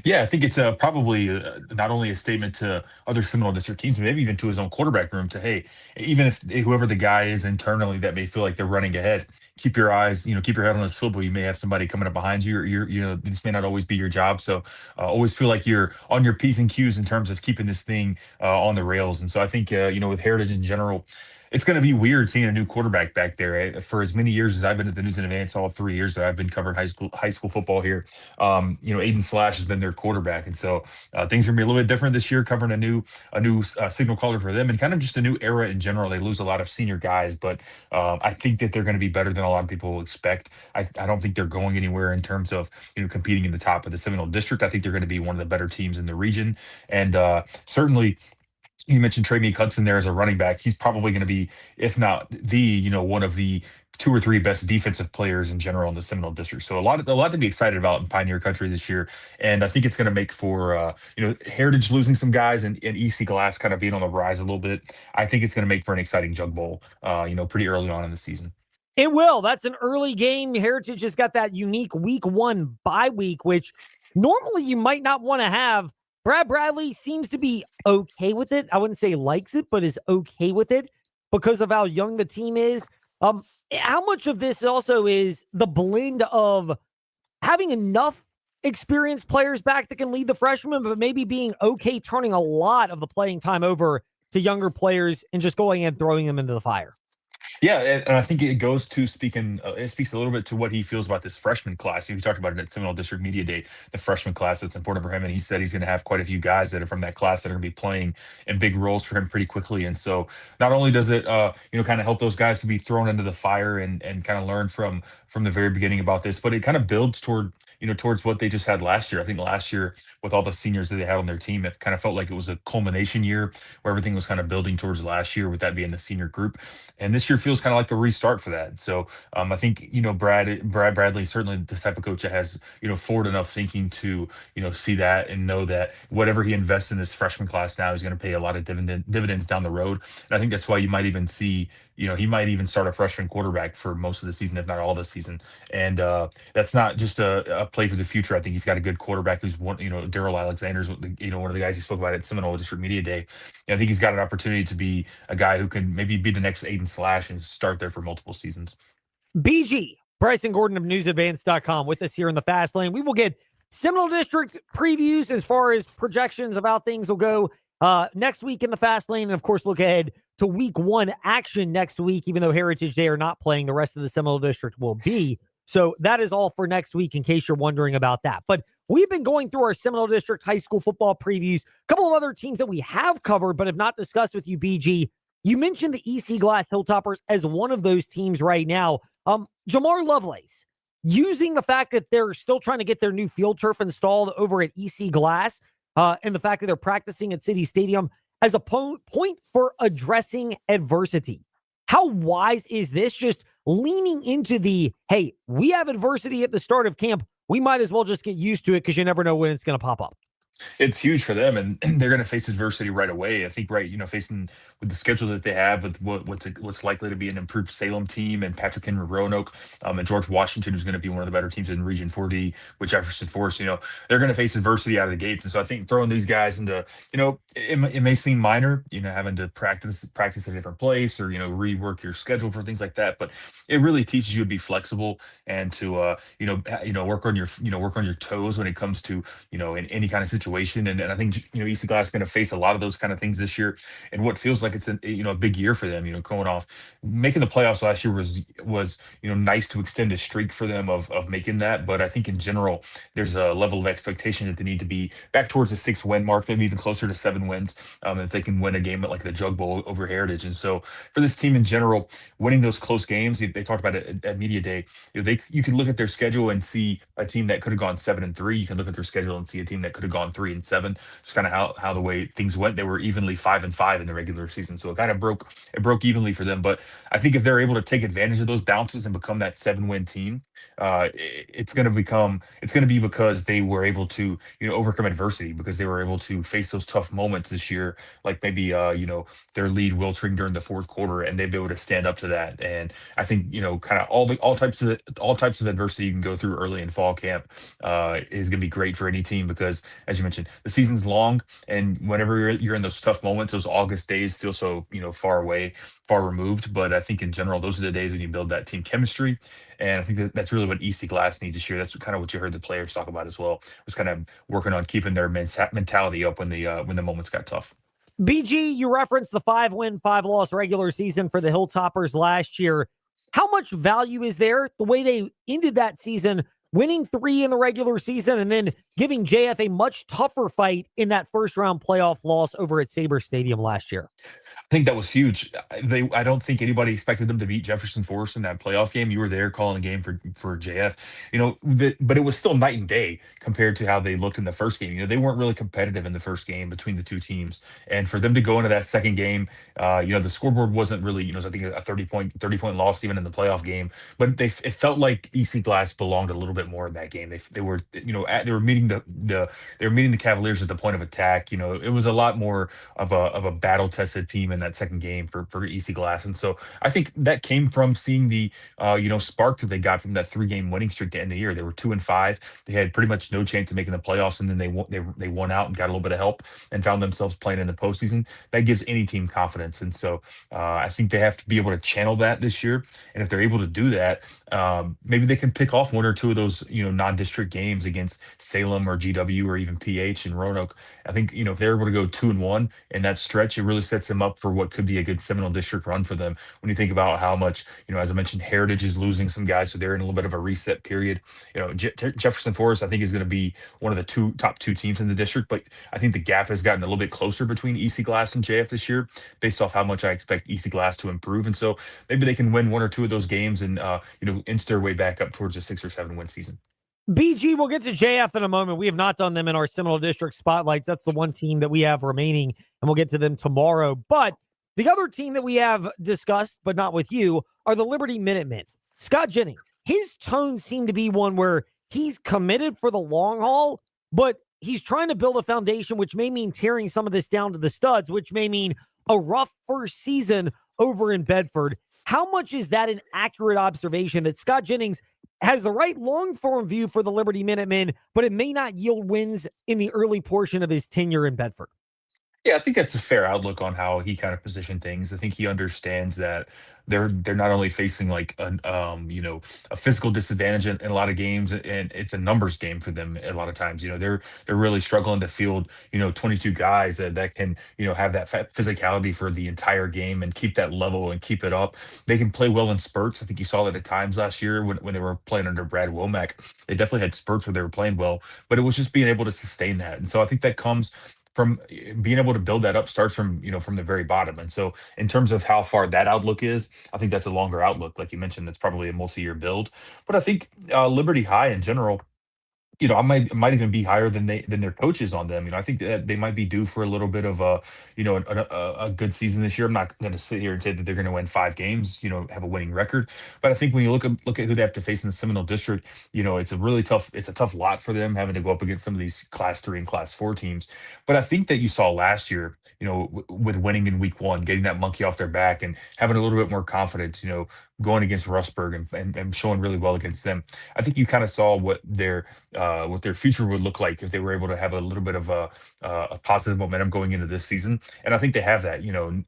Yeah, I think it's probably not only a statement to other Seminole District teams, but maybe even to his own quarterback room to, hey, even if whoever the guy is internally that may feel like they're running ahead, keep your eyes, keep your head on a swivel. You may have somebody coming up behind you, or this may not always be your job. So always feel like you're on your P's and Q's in terms of keeping this thing on the rails. And so I think, with Heritage in general, it's going to be weird seeing a new quarterback back there. For as many years as I've been at the News in Advance, all 3 years that I've been covering high school football here, Aiden Slash has been their quarterback, and so things are gonna be a little bit different this year. Covering a new signal caller for them, and kind of just a new era in general. They lose a lot of senior guys, but I think that they're going to be better than a lot of people expect. I don't think they're going anywhere in terms of competing in the top of the Seminole District. I think they're going to be one of the better teams in the region, and certainly. You mentioned Trey Meek Hudson there as a running back. He's probably going to be, if not the, one of the 2 or 3 best defensive players in general in the Seminole District. So a lot to be excited about in Pioneer Country this year. And I think it's going to make for, Heritage losing some guys and EC Glass kind of being on the rise a little bit. I think it's going to make for an exciting Jug Bowl, pretty early on in the season. It will. That's an early game. Heritage has got that unique week 1 bye week, which normally you might not want to have. Brad Bradley seems to be okay with it. I wouldn't say likes it, but is okay with it because of how young the team is. How much of this also is the blend of having enough experienced players back that can lead the freshmen, but maybe being okay turning a lot of the playing time over to younger players and just going and throwing them into the fire? Yeah, and I think it goes to it speaks a little bit to what he feels about this freshman class. We talked about it at Seminole District Media Day, the freshman class that's important for him. And he said he's going to have quite a few guys that are from that class that are going to be playing in big roles for him pretty quickly. And so not only does it, kind of help those guys to be thrown into the fire and kind of learn from the very beginning about this, but it kind of builds towards what they just had last year. I think last year with all the seniors that they had on their team, it kind of felt like it was a culmination year where everything was kind of building towards last year with that being the senior group. And this year feels kind of like a restart for that. So I think, Brad Bradley, certainly the type of coach that has, forward enough thinking to, see that and know that whatever he invests in this freshman class now is going to pay a lot of dividends down the road. And I think that's why you might even see, he might even start a freshman quarterback for most of the season, if not all the season. And that's not just a play for the future. I think he's got a good quarterback who's one, Daryl Alexander's, one of the guys he spoke about at Seminole District Media Day. And I think he's got an opportunity to be a guy who can maybe be the next Aiden Slash and start there for multiple seasons. BG, Bryson Gordon of newsadvance.com with us here in the Fast Lane. We will get Seminole District previews as far as projections of how things will go next week in the Fast Lane. And of course, look ahead to week 1 action next week, even though Heritage Day are not playing, the rest of the Seminole District will be. So that is all for next week, in case you're wondering about that. But we've been going through our Seminole District high school football previews. A couple of other teams that we have covered but have not discussed with you, BG. You mentioned the EC Glass Hilltoppers as one of those teams right now. Jamar Lovelace, using the fact that they're still trying to get their new field turf installed over at EC Glass, and the fact that they're practicing at City Stadium as a point for addressing adversity. How wise is this? Just leaning into the, hey, we have adversity at the start of camp. We might as well just get used to it because you never know when it's going to pop up. It's huge for them, and they're going to face adversity right away. I think, facing with the schedule that they have, with what's likely to be an improved Salem team and Patrick Henry Roanoke, and George Washington, who's going to be one of the better teams in Region 4D with Jefferson Forest. They're going to face adversity out of the gates, and so I think throwing these guys into, it may seem minor, having to practice at a different place or rework your schedule for things like that, but it really teaches you to be flexible and to work on your toes when it comes to in any kind of situation. And I think EC Glass is going to face a lot of those kind of things this year, and what feels like it's a big year for them. Going off, making the playoffs last year was nice to extend a streak for them of making that. But I think in general, there's a level of expectation that they need to be back towards the 6-win mark, maybe even closer to 7 wins, if they can win a game at like the Jug Bowl over Heritage. And so for this team in general, winning those close games, they talked about it at Media Day. You can look at their schedule and see a team that could have gone 7-3. You can look at their schedule and see a team that could have gone 3-7. Just kind of how the way things went. They were evenly 5-5 in the regular season, so it broke evenly for them. But I think if they're able to take advantage of those bounces and become that 7-win team, it's going to be because they were able to overcome adversity, because they were able to face those tough moments this year, like maybe their lead wilting during the fourth quarter, and they'd be able to stand up to that. And I think kind of all types of adversity you can go through early in fall camp is going to be great for any team, because as you mentioned, the season's long, and whenever you're in those tough moments, those August days feel so far away, far removed. But I think in general, those are the days when you build that team chemistry, and I think that's really what EC Glass needs this year. That's kind of what you heard the players talk about as well, was kind of working on keeping their mentality up when the moments got tough. BG, you referenced the 5-win, 5-loss regular season for the Hilltoppers last year. How much value is there the way they ended that season, winning 3 in the regular season and then giving JF a much tougher fight in that first-round playoff loss over at Sabre Stadium last year? I think that was huge. I don't think anybody expected them to beat Jefferson Forest in that playoff game. You were there calling a game for JF, but it was still night and day compared to how they looked in the first game. They weren't really competitive in the first game between the two teams, and for them to go into that second game, the scoreboard wasn't really, I think a 30-point loss even in the playoff game, but it felt like EC Glass belonged a little bit more in that game. They were meeting the Cavaliers at the point of attack. It was a lot more of a battle tested team in that second game for EC Glass. And so I think that came from seeing the spark that they got from that 3-game winning streak to end the year. They were 2-5. They had pretty much no chance of making the playoffs, and then they won out and got a little bit of help and found themselves playing in the postseason. That gives any team confidence. And so I think they have to be able to channel that this year. And if they're able to do that, maybe they can pick off 1 or 2 of those non-district games against Salem or GW or even PH and Roanoke. I think if they're able to go 2-1 in that stretch, it really sets them up for what could be a good Seminole District run for them. When you think about how much, as I mentioned, Heritage is losing some guys, so they're in a little bit of a reset period. Jefferson Forest, I think, is going to be one of the top two teams in the district, but I think the gap has gotten a little bit closer between EC Glass and JF this year, based off how much I expect EC Glass to improve. And so maybe they can win 1 or 2 of those games and inch their way back up towards a 6 or 7 win season. BG, we'll get to JF in a moment. We have not done them in our Seminole District spotlights. That's the one team that we have remaining, and we'll get to them tomorrow. But the other team that we have discussed, but not with you, are the Liberty Minutemen. Scott Jennings, his tone seemed to be one where he's committed for the long haul, but he's trying to build a foundation, which may mean tearing some of this down to the studs, which may mean a rough first season over in Bedford. How much is that an accurate observation that Scott Jennings has the right long-form view for the Liberty Minutemen, but it may not yield wins in the early portion of his tenure in Bedford? Yeah, I think that's a fair outlook on how he kind of positioned things. I think he understands that they're not only facing like a physical disadvantage in a lot of games, and it's a numbers game for them a lot of times. They're really struggling to field 22 guys that can have that physicality for the entire game and keep that level and keep it up. They can play well in spurts. I think you saw that at times last year when they were playing under Brad Womack. They definitely had spurts where they were playing well, but it was just being able to sustain that. And so I think that comes from being able to build that up, starts from the very bottom. And so in terms of how far that outlook is, I think that's a longer outlook. Like you mentioned, that's probably a multi-year build. But I think Liberty High in general, I might even be higher than their coaches on them. I think that they might be due for a little bit of a good season this year. I'm not going to sit here and say that they're going to win 5 games, have a winning record. But I think when you look at who they have to face in the Seminole District, it's a tough lot for them, having to go up against some of these Class 3 and Class 4 teams. But I think that you saw last year, with winning in week 1, getting that monkey off their back and having a little bit more confidence, going against Rustburg and showing really well against them. I think you kind of saw what their future would look like if they were able to have a little bit of a positive momentum going into this season. And I think they have that.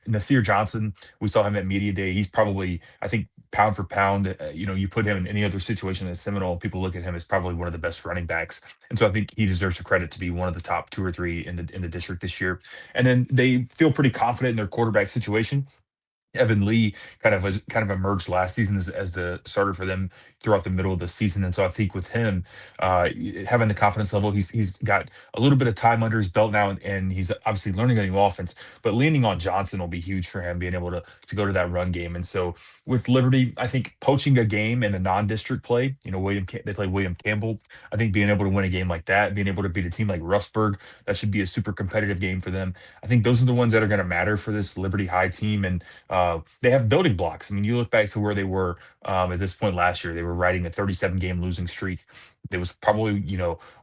Nasir Johnson, we saw him at Media Day. He's probably, I think, pound for pound, you put him in any other situation as Seminole, people look at him as probably one of the best running backs. And so I think he deserves the credit to be one of the top 2 or 3 in the district this year. And then they feel pretty confident in their quarterback situation. Evan Lee kind of emerged last season as the starter for them throughout the middle of the season, and so I think with him having the confidence level, he's got a little bit of time under his belt now, and he's obviously learning a new offense. But leaning on Johnson will be huge for him, being able to go to that run game. And so with Liberty, I think poaching a game in a non-district play, they play William Campbell. I think being able to win a game like that, being able to beat a team like Rustburg, that should be a super competitive game for them. I think those are the ones that are going to matter for this Liberty High team, and they have building blocks. I mean, you look back to where they were at this point last year. They were riding a 37-game losing streak. It was probably,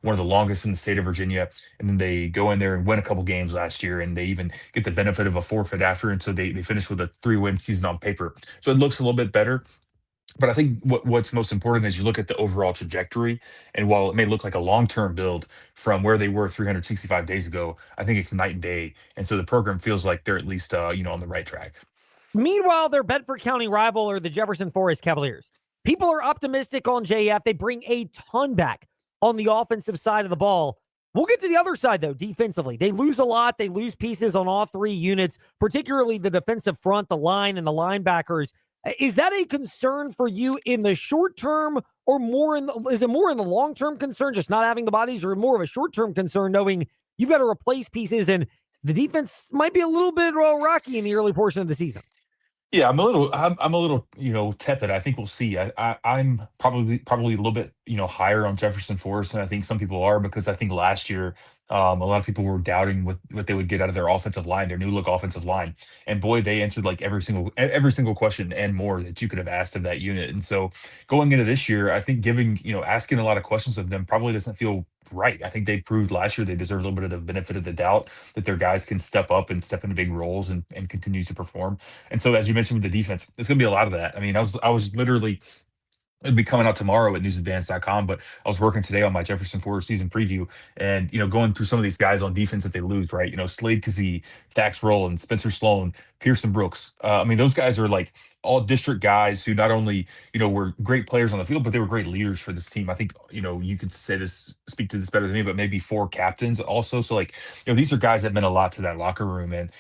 one of the longest in the state of Virginia. And then they go in there and win a couple games last year, and they even get the benefit of a forfeit after. And so they finished with a 3-win season on paper. So it looks a little bit better. But I think what's most important is you look at the overall trajectory. And while it may look like a long-term build from where they were 365 days ago, I think it's night and day. And so the program feels like they're at least, on the right track. Meanwhile, their Bedford County rival are the Jefferson Forest Cavaliers. People are optimistic on JF. They bring a ton back on the offensive side of the ball. We'll get to the other side, though, defensively. They lose a lot. They lose pieces on all three units, particularly the defensive front, the line, and the linebackers. Is that a concern for you in the short term, or is it more in the long-term concern, just not having the bodies, or more of a short-term concern knowing you've got to replace pieces and the defense might be a little bit rocky in the early portion of the season? Yeah, I'm a little, tepid. I think we'll see. I'm probably a little bit, higher on Jefferson Forest than I think some people are, because I think last year a lot of people were doubting what they would get out of their offensive line, their new look offensive line, and boy, they answered like every single question and more that you could have asked of that unit. And so going into this year, I think asking a lot of questions of them probably doesn't feel right. I think they proved last year they deserve a little bit of the benefit of the doubt that their guys can step up and step into big roles and continue to perform. And so, as you mentioned with the defense, it's going to be a lot of that. I mean, I was literally, it'll be coming out tomorrow at newsadvance.com, but I was working today on my Jefferson Forest season preview, and going through some of these guys on defense that they lose, right? Slade Kazee, Dax Rowland, Spencer Sloan, Pearson Brooks. I mean, those guys are like all district guys who not only were great players on the field, but they were great leaders for this team. I think you could speak to this better than me, but maybe 4 captains also. So these are guys that meant a lot to that locker room, and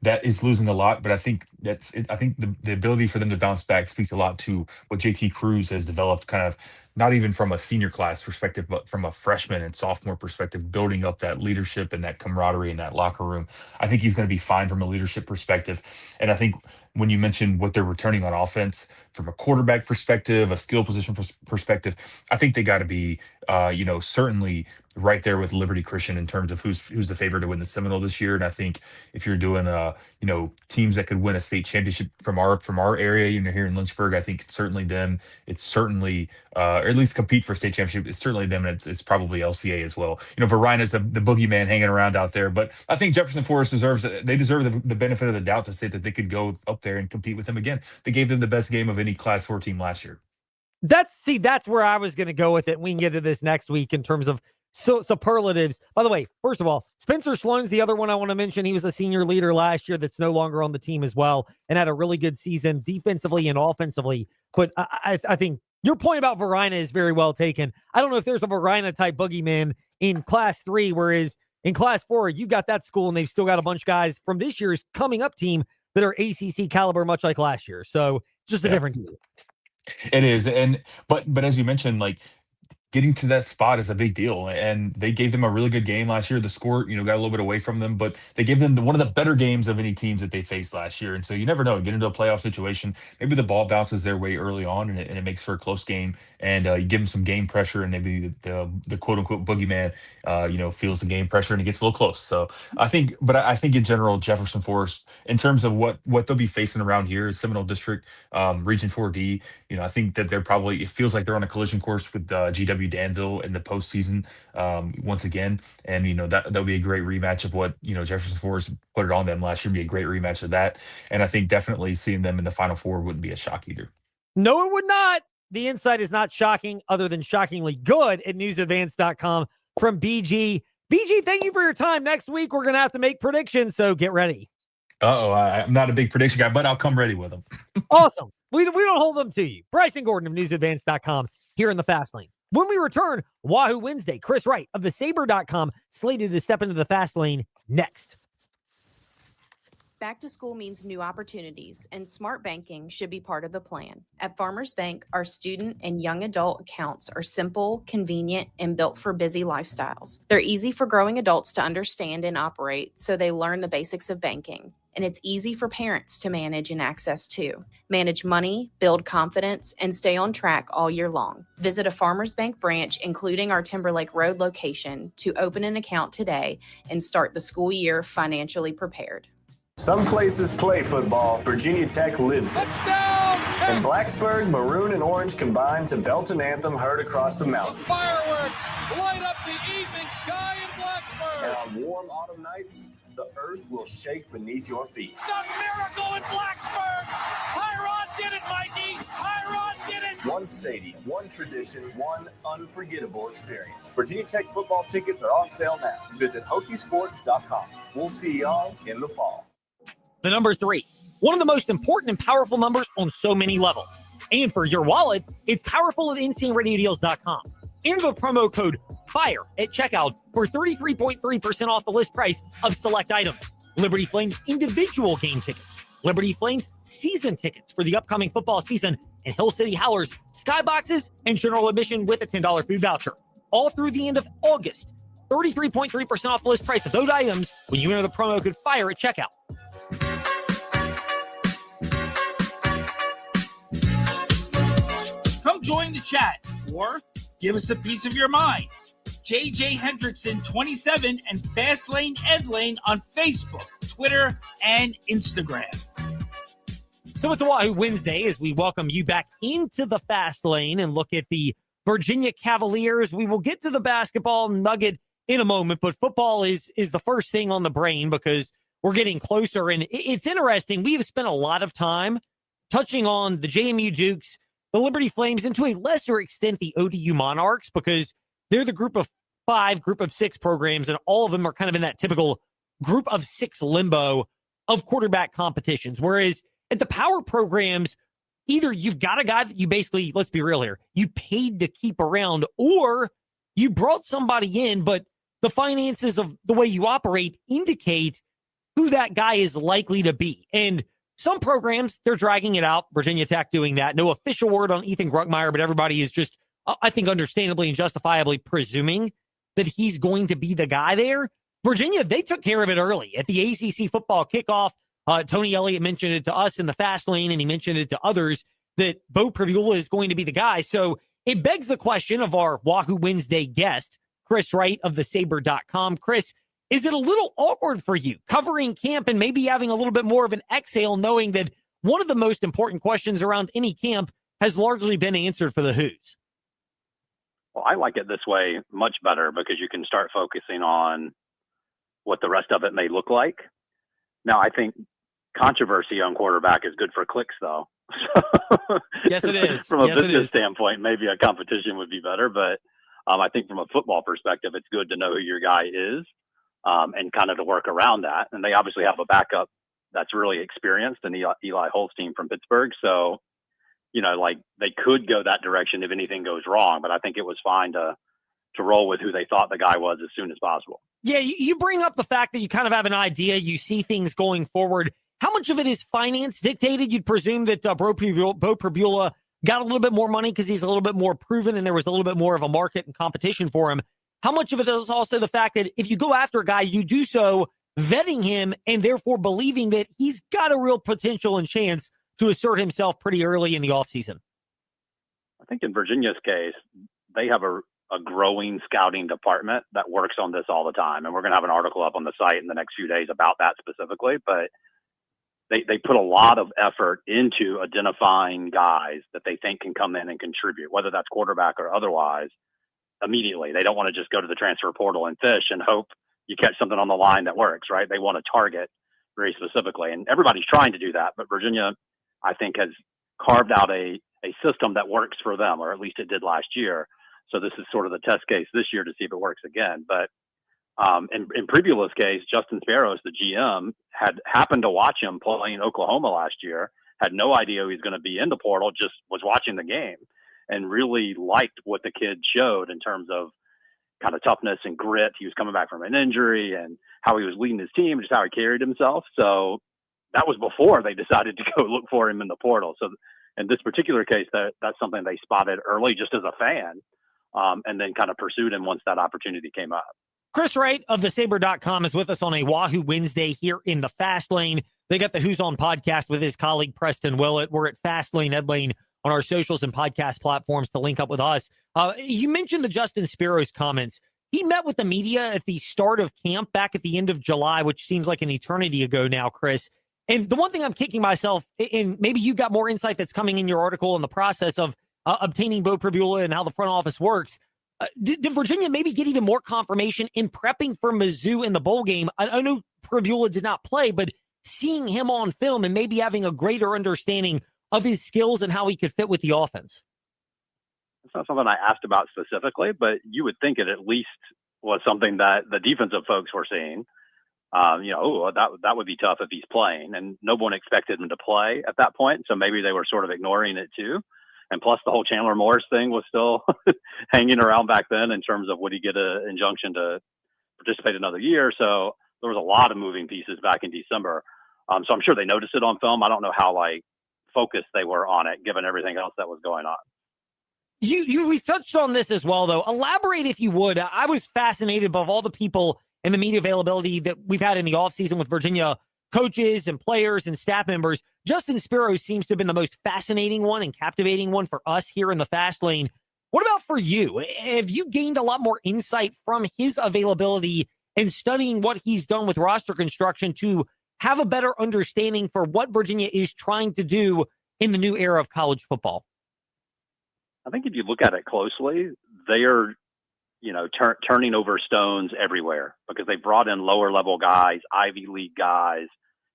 that is losing a lot. But I think I think the ability for them to bounce back speaks a lot to what JT Cruz has developed, kind of not even from a senior class perspective, but from a freshman and sophomore perspective, building up that leadership and that camaraderie in that locker room. I think he's going to be fine from a leadership perspective. And I think when you mentioned what they're returning on offense from a quarterback perspective, a skill position perspective, I think they got to be, certainly right there with Liberty Christian in terms of who's the favorite to win the Seminole this year. And I think if you're doing, teams that could win a state championship from our area, here in Lynchburg, I think it's certainly them. It's certainly, or at least compete for state championship. It's certainly them, and it's probably LCA as well. Varina's the boogeyman hanging around out there, but I think Jefferson Forest deserve the benefit of the doubt to say that they could go up there and compete with them again. They gave them the best game of any Class 4 team last year. That's where I was going to go with it. We can get to this next week in terms of superlatives. By the way, first of all, Spencer Sloan's the other one I want to mention. He was a senior leader last year that's no longer on the team as well, and had a really good season defensively and offensively. But I think your point about Varina is very well taken. I don't know if there's a Varina type boogeyman in Class 3, whereas in Class 4, you got that school, and they've still got a bunch of guys from this year's coming up team that are ACC caliber, much like last year. So it's just a different team. It is. But as you mentioned, getting to that spot is a big deal, and they gave them a really good game last year. The score, got a little bit away from them, but they gave them one of the better games of any teams that they faced last year. And so you never know, get into a playoff situation, maybe the ball bounces their way early on, and it makes for a close game, and you give them some game pressure, and maybe the quote unquote boogeyman, feels the game pressure, and it gets a little close. So I think in general, Jefferson Forest, in terms of what they'll be facing around here, Seminole District, Region 4D, I think that it feels like they're on a collision course with GW Danville in the postseason once again, and that'll be a great rematch of what Jefferson Forest put it on them last year. Be a great rematch of that, and I think definitely seeing them in the Final Four wouldn't be a shock either. No, it would not. The insight is not shocking, other than shockingly good at newsadvance.com from BG. BG, thank you for your time. Next week we're gonna have to make predictions, so get ready. I'm not a big prediction guy, but I'll come ready with them. Awesome. We don't hold them to you. Bryson Gordon of newsadvance.com here in the Fast Lane. When we return, Wahoo Wednesday, Chris Wright of thesaber.com slated to step into the Fast Lane next. Back to school means new opportunities, and smart banking should be part of the plan. At Farmers Bank, our student and young adult accounts are simple, convenient, and built for busy lifestyles. They're easy for growing adults to understand and operate, so they learn the basics of banking. And it's easy for parents to manage and access too. Manage money, build confidence, and stay on track all year long. Visit a Farmers Bank branch, including our Timberlake Road location, to open an account today and start the school year financially prepared. Some places play football. Virginia Tech lives it. In Blacksburg, maroon and orange combine to belt an anthem heard across the mountains. Fireworks light up the evening sky in Blacksburg. And on warm autumn nights, the earth will shake beneath your feet. It's a miracle in Blacksburg. Hiron did it, Mikey. Hiron did it. One stadium, one tradition, one unforgettable experience. Virginia Tech football tickets are on sale now. Visit Hokiesports.com. We'll see y'all in the fall. The number 3, one of the most important and powerful numbers on so many levels. And for your wallet, it's powerful at InstantRadioDeals.com. Enter the promo code FIRE at checkout for 33.3% off the list price of select items. Liberty Flames individual game tickets, Liberty Flames season tickets for the upcoming football season, and Hill City Howlers skyboxes and general admission with a $10 food voucher. All through the end of August. 33.3% off the list price of those items when you enter the promo code FIRE at checkout. Come join the chat or give us a piece of your mind. JJ Hendrickson 27 and Fastlane Ed Lane on Facebook, Twitter, and Instagram. So it's a Wahoo Wednesday as we welcome you back into the fast lane and look at the Virginia Cavaliers. We will get to the basketball nugget in a moment, but football is the first thing on the brain because we're getting closer. And it's interesting. We've spent a lot of time touching on the JMU Dukes, the Liberty Flames, and to a lesser extent, the ODU Monarchs, because they're the group of 5, group of 6 programs, and all of them are kind of in that typical group of 6 limbo of quarterback competitions. Whereas at the power programs, either you've got a guy that you basically, let's be real here, you paid to keep around, or you brought somebody in, but the finances of the way you operate indicate who that guy is likely to be. And some programs, they're dragging it out. Virginia Tech doing that. No official word on Ethan Gruckmeyer, but everybody is just, I think, understandably and justifiably presuming that he's going to be the guy there. Virginia, they took care of it early. At the ACC football kickoff, Tony Elliott mentioned it to us in the fast lane, and he mentioned it to others, that Bo Pribula is going to be the guy. So it begs the question of our Wahoo Wednesday guest, Chris Wright of thesaber.com. Chris, is it a little awkward for you covering camp and maybe having a little bit more of an exhale, knowing that one of the most important questions around any camp has largely been answered for the Hoos? Well, I like it this way much better because you can start focusing on what the rest of it may look like. Now, I think controversy on quarterback is good for clicks, though. Yes, it is. From a business standpoint, maybe a competition would be better, but I think from a football perspective, it's good to know who your guy is. And kind of to work around that. And they obviously have a backup that's really experienced in Eli Holstein from Pittsburgh. So, you know, like they could go that direction if anything goes wrong, but I think it was fine to roll with who they thought the guy was as soon as possible. Yeah, you bring up the fact that you kind of have an idea, you see things going forward. How much of it is finance dictated? You'd presume that Bo Pribula got a little bit more money because he's a little bit more proven and there was a little bit more of a market and competition for him. How much of it is also the fact that if you go after a guy, you do so vetting him and therefore believing that he's got a real potential and chance to assert himself pretty early in the offseason? I think in Virginia's case, they have a growing scouting department that works on this all the time. And we're going to have an article up on the site in the next few days about that specifically. But they put a lot of effort into identifying guys that they think can come in and contribute, whether that's quarterback or otherwise, immediately. They don't want to just go to the transfer portal and fish and hope you catch something on the line that works, right? They want to target very specifically. And everybody's trying to do that. But Virginia, I think, has carved out a system that works for them, or at least it did last year. So this is sort of the test case this year to see if it works again. But in Pribula's case, Justin Sparrows, the GM, had happened to watch him play in Oklahoma last year, had no idea he was going to be in the portal, just was watching the game and really liked what the kid showed in terms of kind of toughness and grit. He was coming back from an injury and how he was leading his team, just how he carried himself. So that was before they decided to go look for him in the portal. So in this particular case, that's something they spotted early just as a fan, and then kind of pursued him once that opportunity came up. Chris Wright of thesaber.com is with us on a Wahoo Wednesday here in the Fast Lane. They got the Who's On podcast with his colleague Preston Willett. We're at Fast Lane, Ed Lane on our socials and podcast platforms to link up with us. You mentioned the Justin Spiros comments. He met with the media at the start of camp back at the end of July, which seems like an eternity ago now, Chris. And the one thing I'm kicking myself, and maybe you got more insight that's coming in your article in the process of obtaining Bo Pribula and how the front office works. Did Virginia maybe get even more confirmation in prepping for Mizzou in the bowl game? I know Pribula did not play, but seeing him on film and maybe having a greater understanding of his skills and how he could fit with the offense. It's not something I asked about specifically, but you would think it at least was something that the defensive folks were seeing. That would be tough if he's playing, and no one expected him to play at that point. So maybe they were sort of ignoring it too. And plus the whole Chandler Morris thing was still hanging around back then in terms of would he get an injunction to participate another year. So there was a lot of moving pieces back in December. So I'm sure they noticed it on film. I don't know how focused they were on it given everything else that was going on. We touched on this as well, though. Elaborate if you would. I was fascinated by all the people and the media availability that we've had in the offseason with Virginia coaches and players and staff members. Justin Spiros seems to have been the most fascinating one and captivating one for us here in the Fast Lane. What about for you? Have you gained a lot more insight from his availability and studying what he's done with roster construction to have a better understanding for what Virginia is trying to do in the new era of college football? I think if you look at it closely, they are, turning over stones everywhere because they brought in lower level guys, Ivy League guys,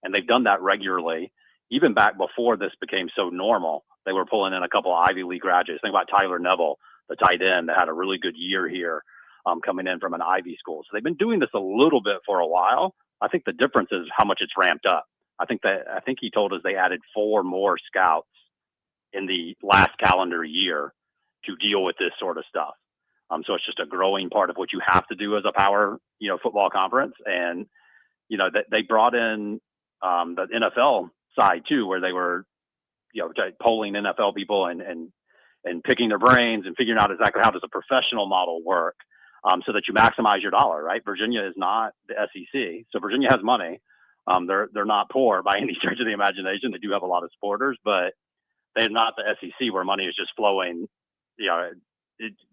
and they've done that regularly. Even back before this became so normal, they were pulling in a couple of Ivy League graduates. Think about Tyler Neville, the tight end that had a really good year here, coming in from an Ivy school. So they've been doing this a little bit for a while. I think the difference is how much it's ramped up. I think he told us they added 4 more scouts in the last calendar year to deal with this sort of stuff. So it's just a growing part of what you have to do as a power, football conference. And, they brought in the NFL side too, where they were, polling NFL people and picking their brains and figuring out exactly how does a professional model work, so that you maximize your dollar, right? Virginia is not the SEC. So Virginia has money. They're not poor by any stretch of the imagination. They do have a lot of supporters, but they're not the SEC where money is just flowing,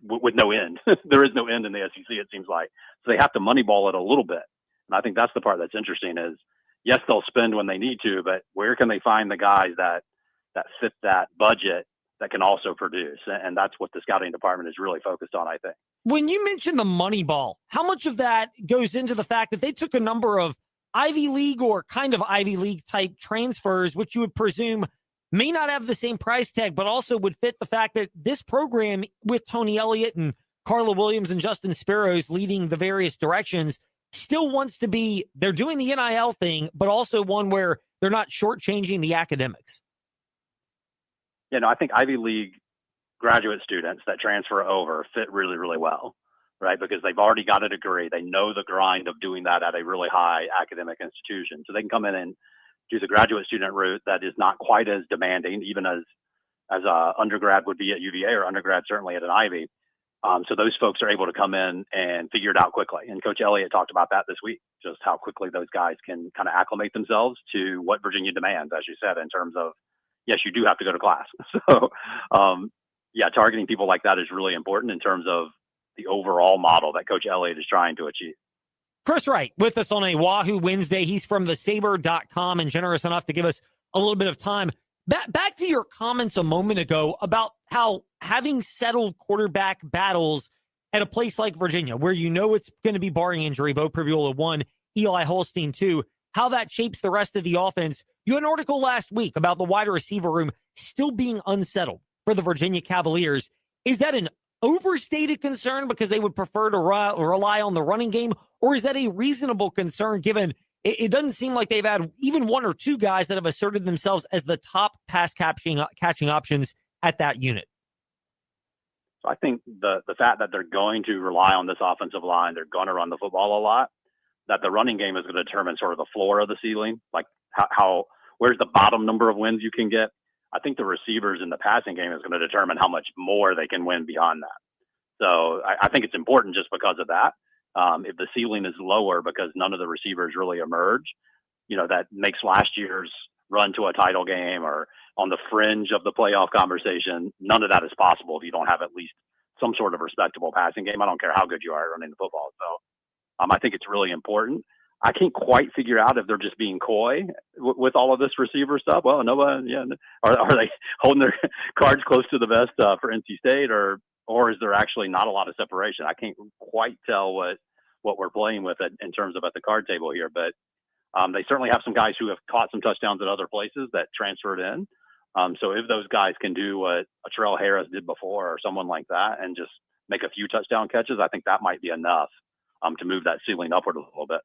with no end. There is no end in the SEC, it seems like. So they have to moneyball it a little bit. And I think that's the part that's interesting is, yes, they'll spend when they need to, but where can they find the guys that fit that budget that can also produce? And that's what the scouting department is really focused on, I think. When you mention the money ball, how much of that goes into the fact that they took a number of Ivy League or kind of Ivy League type transfers, which you would presume may not have the same price tag, but also would fit the fact that this program with Tony Elliott and Carla Williams and Justin Spiros leading the various directions still wants to be, they're doing the NIL thing, but also one where they're not shortchanging the academics. I think Ivy League graduate students that transfer over fit really, really well, right? Because they've already got a degree. They know the grind of doing that at a really high academic institution. So they can come in and do the graduate student route that is not quite as demanding, even as a undergrad would be at UVA or undergrad certainly at an Ivy. So those folks are able to come in and figure it out quickly. And Coach Elliott talked about that this week, just how quickly those guys can kind of acclimate themselves to what Virginia demands, as you said, in terms of, yes, you do have to go to class. So, targeting people like that is really important in terms of the overall model that Coach Elliott is trying to achieve. Chris Wright with us on a Wahoo Wednesday. He's from thesaber.com and generous enough to give us a little bit of time. Back to your comments a moment ago about how having settled quarterback battles at a place like Virginia, where it's going to be barring injury, Bo Pribula 1, Eli Holstein 2, how that shapes the rest of the offense. You had an article last week about the wide receiver room still being unsettled for the Virginia Cavaliers. Is that an overstated concern because they would prefer to rely on the running game, or is that a reasonable concern given it doesn't seem like they've had even 1 or 2 guys that have asserted themselves as the top pass catching options at that unit? So I think the fact that they're going to rely on this offensive line, they're going to run the football a lot, that the running game is going to determine sort of the floor of the ceiling, like how where's the bottom number of wins you can get? I think the receivers in the passing game is going to determine how much more they can win beyond that. So I think it's important just because of that. If the ceiling is lower because none of the receivers really emerge, that makes last year's run to a title game or on the fringe of the playoff conversation. None of that is possible if you don't have at least some sort of respectable passing game. I don't care how good you are at running the football. So I think it's really important. I can't quite figure out if they're just being coy with all of this receiver stuff. Well, nobody, are they holding their cards close to the vest for NC State, or is there actually not a lot of separation? I can't quite tell what we're playing with in terms of at the card table here, but they certainly have some guys who have caught some touchdowns at other places that transferred in. So if those guys can do what a Terrell Harris did before or someone like that and just make a few touchdown catches, I think that might be enough to move that ceiling upward a little bit.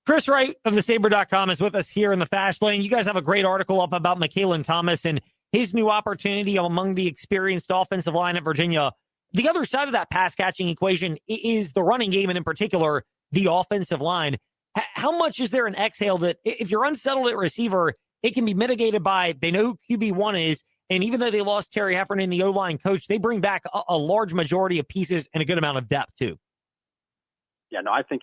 Chris Wright of thesaber.com is with us here in the Fast Lane. You guys have a great article up about Michaelan Thomas and his new opportunity among the experienced offensive line at Virginia. The other side of that pass catching equation is the running game, and in particular, the offensive line. How much is there an exhale that if you're unsettled at receiver, it can be mitigated by they know who QB1 is, and even though they lost Terry Heffernan, the O-line coach, they bring back a large majority of pieces and a good amount of depth too. Yeah, no, I think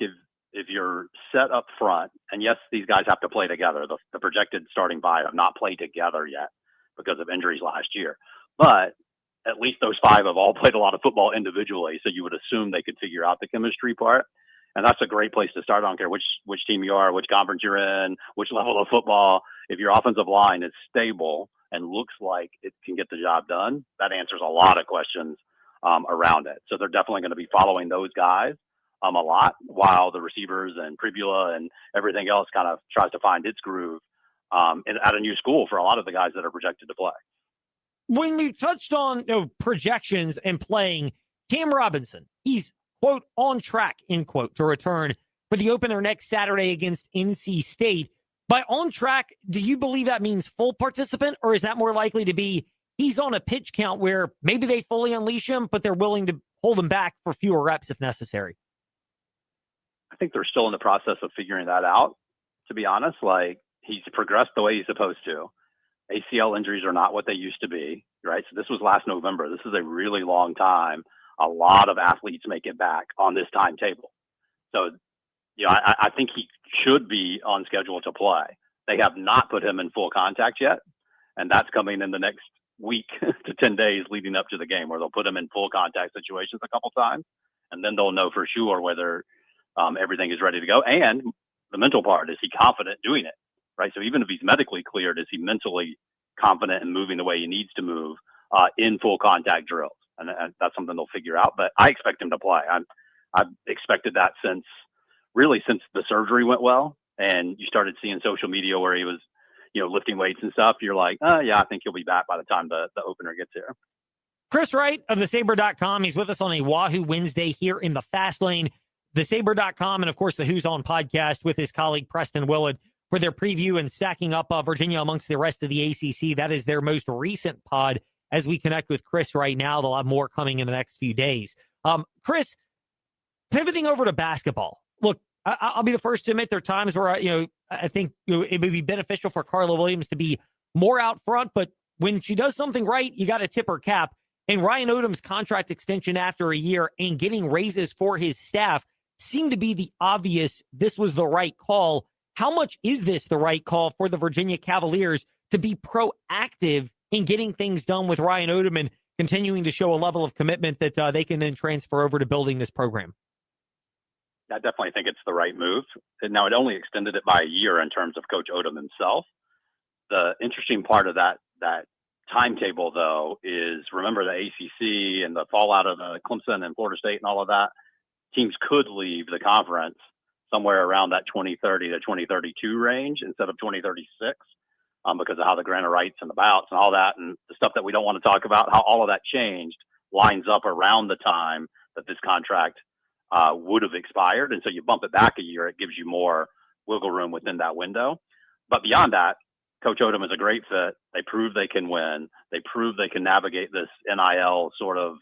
if you're set up front, and yes, these guys have to play together. The projected starting five have not played together yet because of injuries last year. But at least those five have all played a lot of football individually, so you would assume they could figure out the chemistry part. And that's a great place to start. I don't care which team you are, which conference you're in, which level of football. If your offensive line is stable and looks like it can get the job done, that answers a lot of questions around it. So they're definitely going to be following those guys a lot, while the receivers and Pribula and everything else kind of tries to find its groove at a new school for a lot of the guys that are projected to play. When we touched on projections and playing, Cam Robinson, he's, quote, on track, end quote, to return for the opener next Saturday against NC State. By on track, do you believe that means full participant, or is that more likely to be he's on a pitch count where maybe they fully unleash him, but they're willing to hold him back for fewer reps if necessary? I think they're still in the process of figuring that out, to be honest. Like, he's progressed the way he's supposed to. ACL injuries are not what they used to be, right? So this was last November. This is a really long time. A lot of athletes make it back on this timetable. So, I think he should be on schedule to play. They have not put him in full contact yet, and that's coming in the next week to 10 days leading up to the game, where they'll put him in full contact situations a couple times, and then they'll know for sure whether everything is ready to go. And the mental part, is he confident doing it, right? So even if he's medically cleared, is he mentally confident in moving the way he needs to move in full contact drills? And that's something they'll figure out. But I expect him to play. I've expected that since the surgery went well, and you started seeing social media where he was, lifting weights and stuff. You're like, yeah, I think he'll be back by the time the opener gets here. Chris Wright of thesaber.com. He's with us on a Wahoo Wednesday here in the Fast Lane. Thesaber.com and, of course, the Who's On podcast with his colleague Preston Willard for their preview and stacking up Virginia amongst the rest of the ACC. That is their most recent pod. As we connect with Chris right now, they'll have more coming in the next few days. Chris, pivoting over to basketball. Look, I'll be the first to admit there are times where, I think it would be beneficial for Carla Williams to be more out front, but when she does something right, you got to tip her cap. And Ryan Odom's contract extension after a year and getting raises for his staff seemed to be the obvious, this was the right call. How much is this the right call for the Virginia Cavaliers to be proactive in getting things done with Ryan Odom and continuing to show a level of commitment that they can then transfer over to building this program? I definitely think it's the right move. Now, it only extended it by a year in terms of Coach Odom himself. The interesting part of that timetable, though, is remember the ACC and the fallout of the Clemson and Florida State and all of that. Teams could leave the conference somewhere around that 2030 to 2032 range instead of 2036 because of how the grant of rights and the bouts and all that and the stuff that we don't want to talk about, how all of that changed lines up around the time that this contract would have expired. And so you bump it back a year, it gives you more wiggle room within that window. But beyond that, Coach Odom is a great fit. They prove they can win. They prove they can navigate this NIL sort of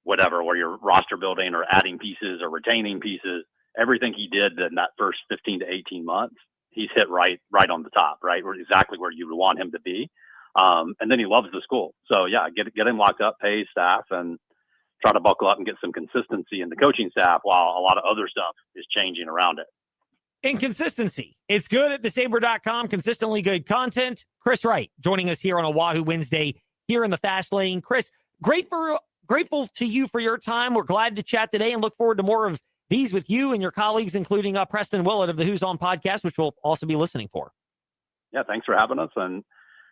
whatever, where you're roster building or adding pieces or retaining pieces. Everything he did in that first 15 to 18 months he's hit right on the top, right? Exactly where you would want him to be. And then he loves the school. So yeah, get him locked up, pay his staff, and try to buckle up and get some consistency in the coaching staff while a lot of other stuff is changing around it. Inconsistency. It's good at thesaber.com. Consistently good content. Chris Wright joining us here on a Wahoo Wednesday here in the Fast Lane. Chris, grateful to you for your time. We're glad to chat today and look forward to more of these with you and your colleagues, including Preston Willett of the Who's On podcast, which we'll also be listening for. Yeah, thanks for having us, and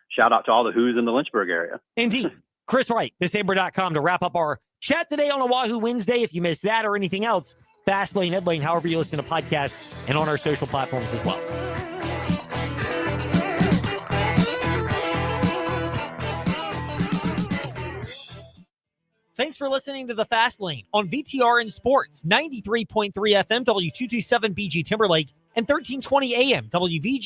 shout out to all the Who's in the Lynchburg area. Indeed. Chris Wright, thesaber.com, to wrap up our chat today on a Wahoo Wednesday. If you missed that or anything else, Fast Lane, Ed Lane, however you listen to podcasts, and on our social platforms as well. Thanks for listening to The Fast Lane on VTRN Sports, 93.3 FM, W227 BG Timberlake, and 1320 AM, WVG.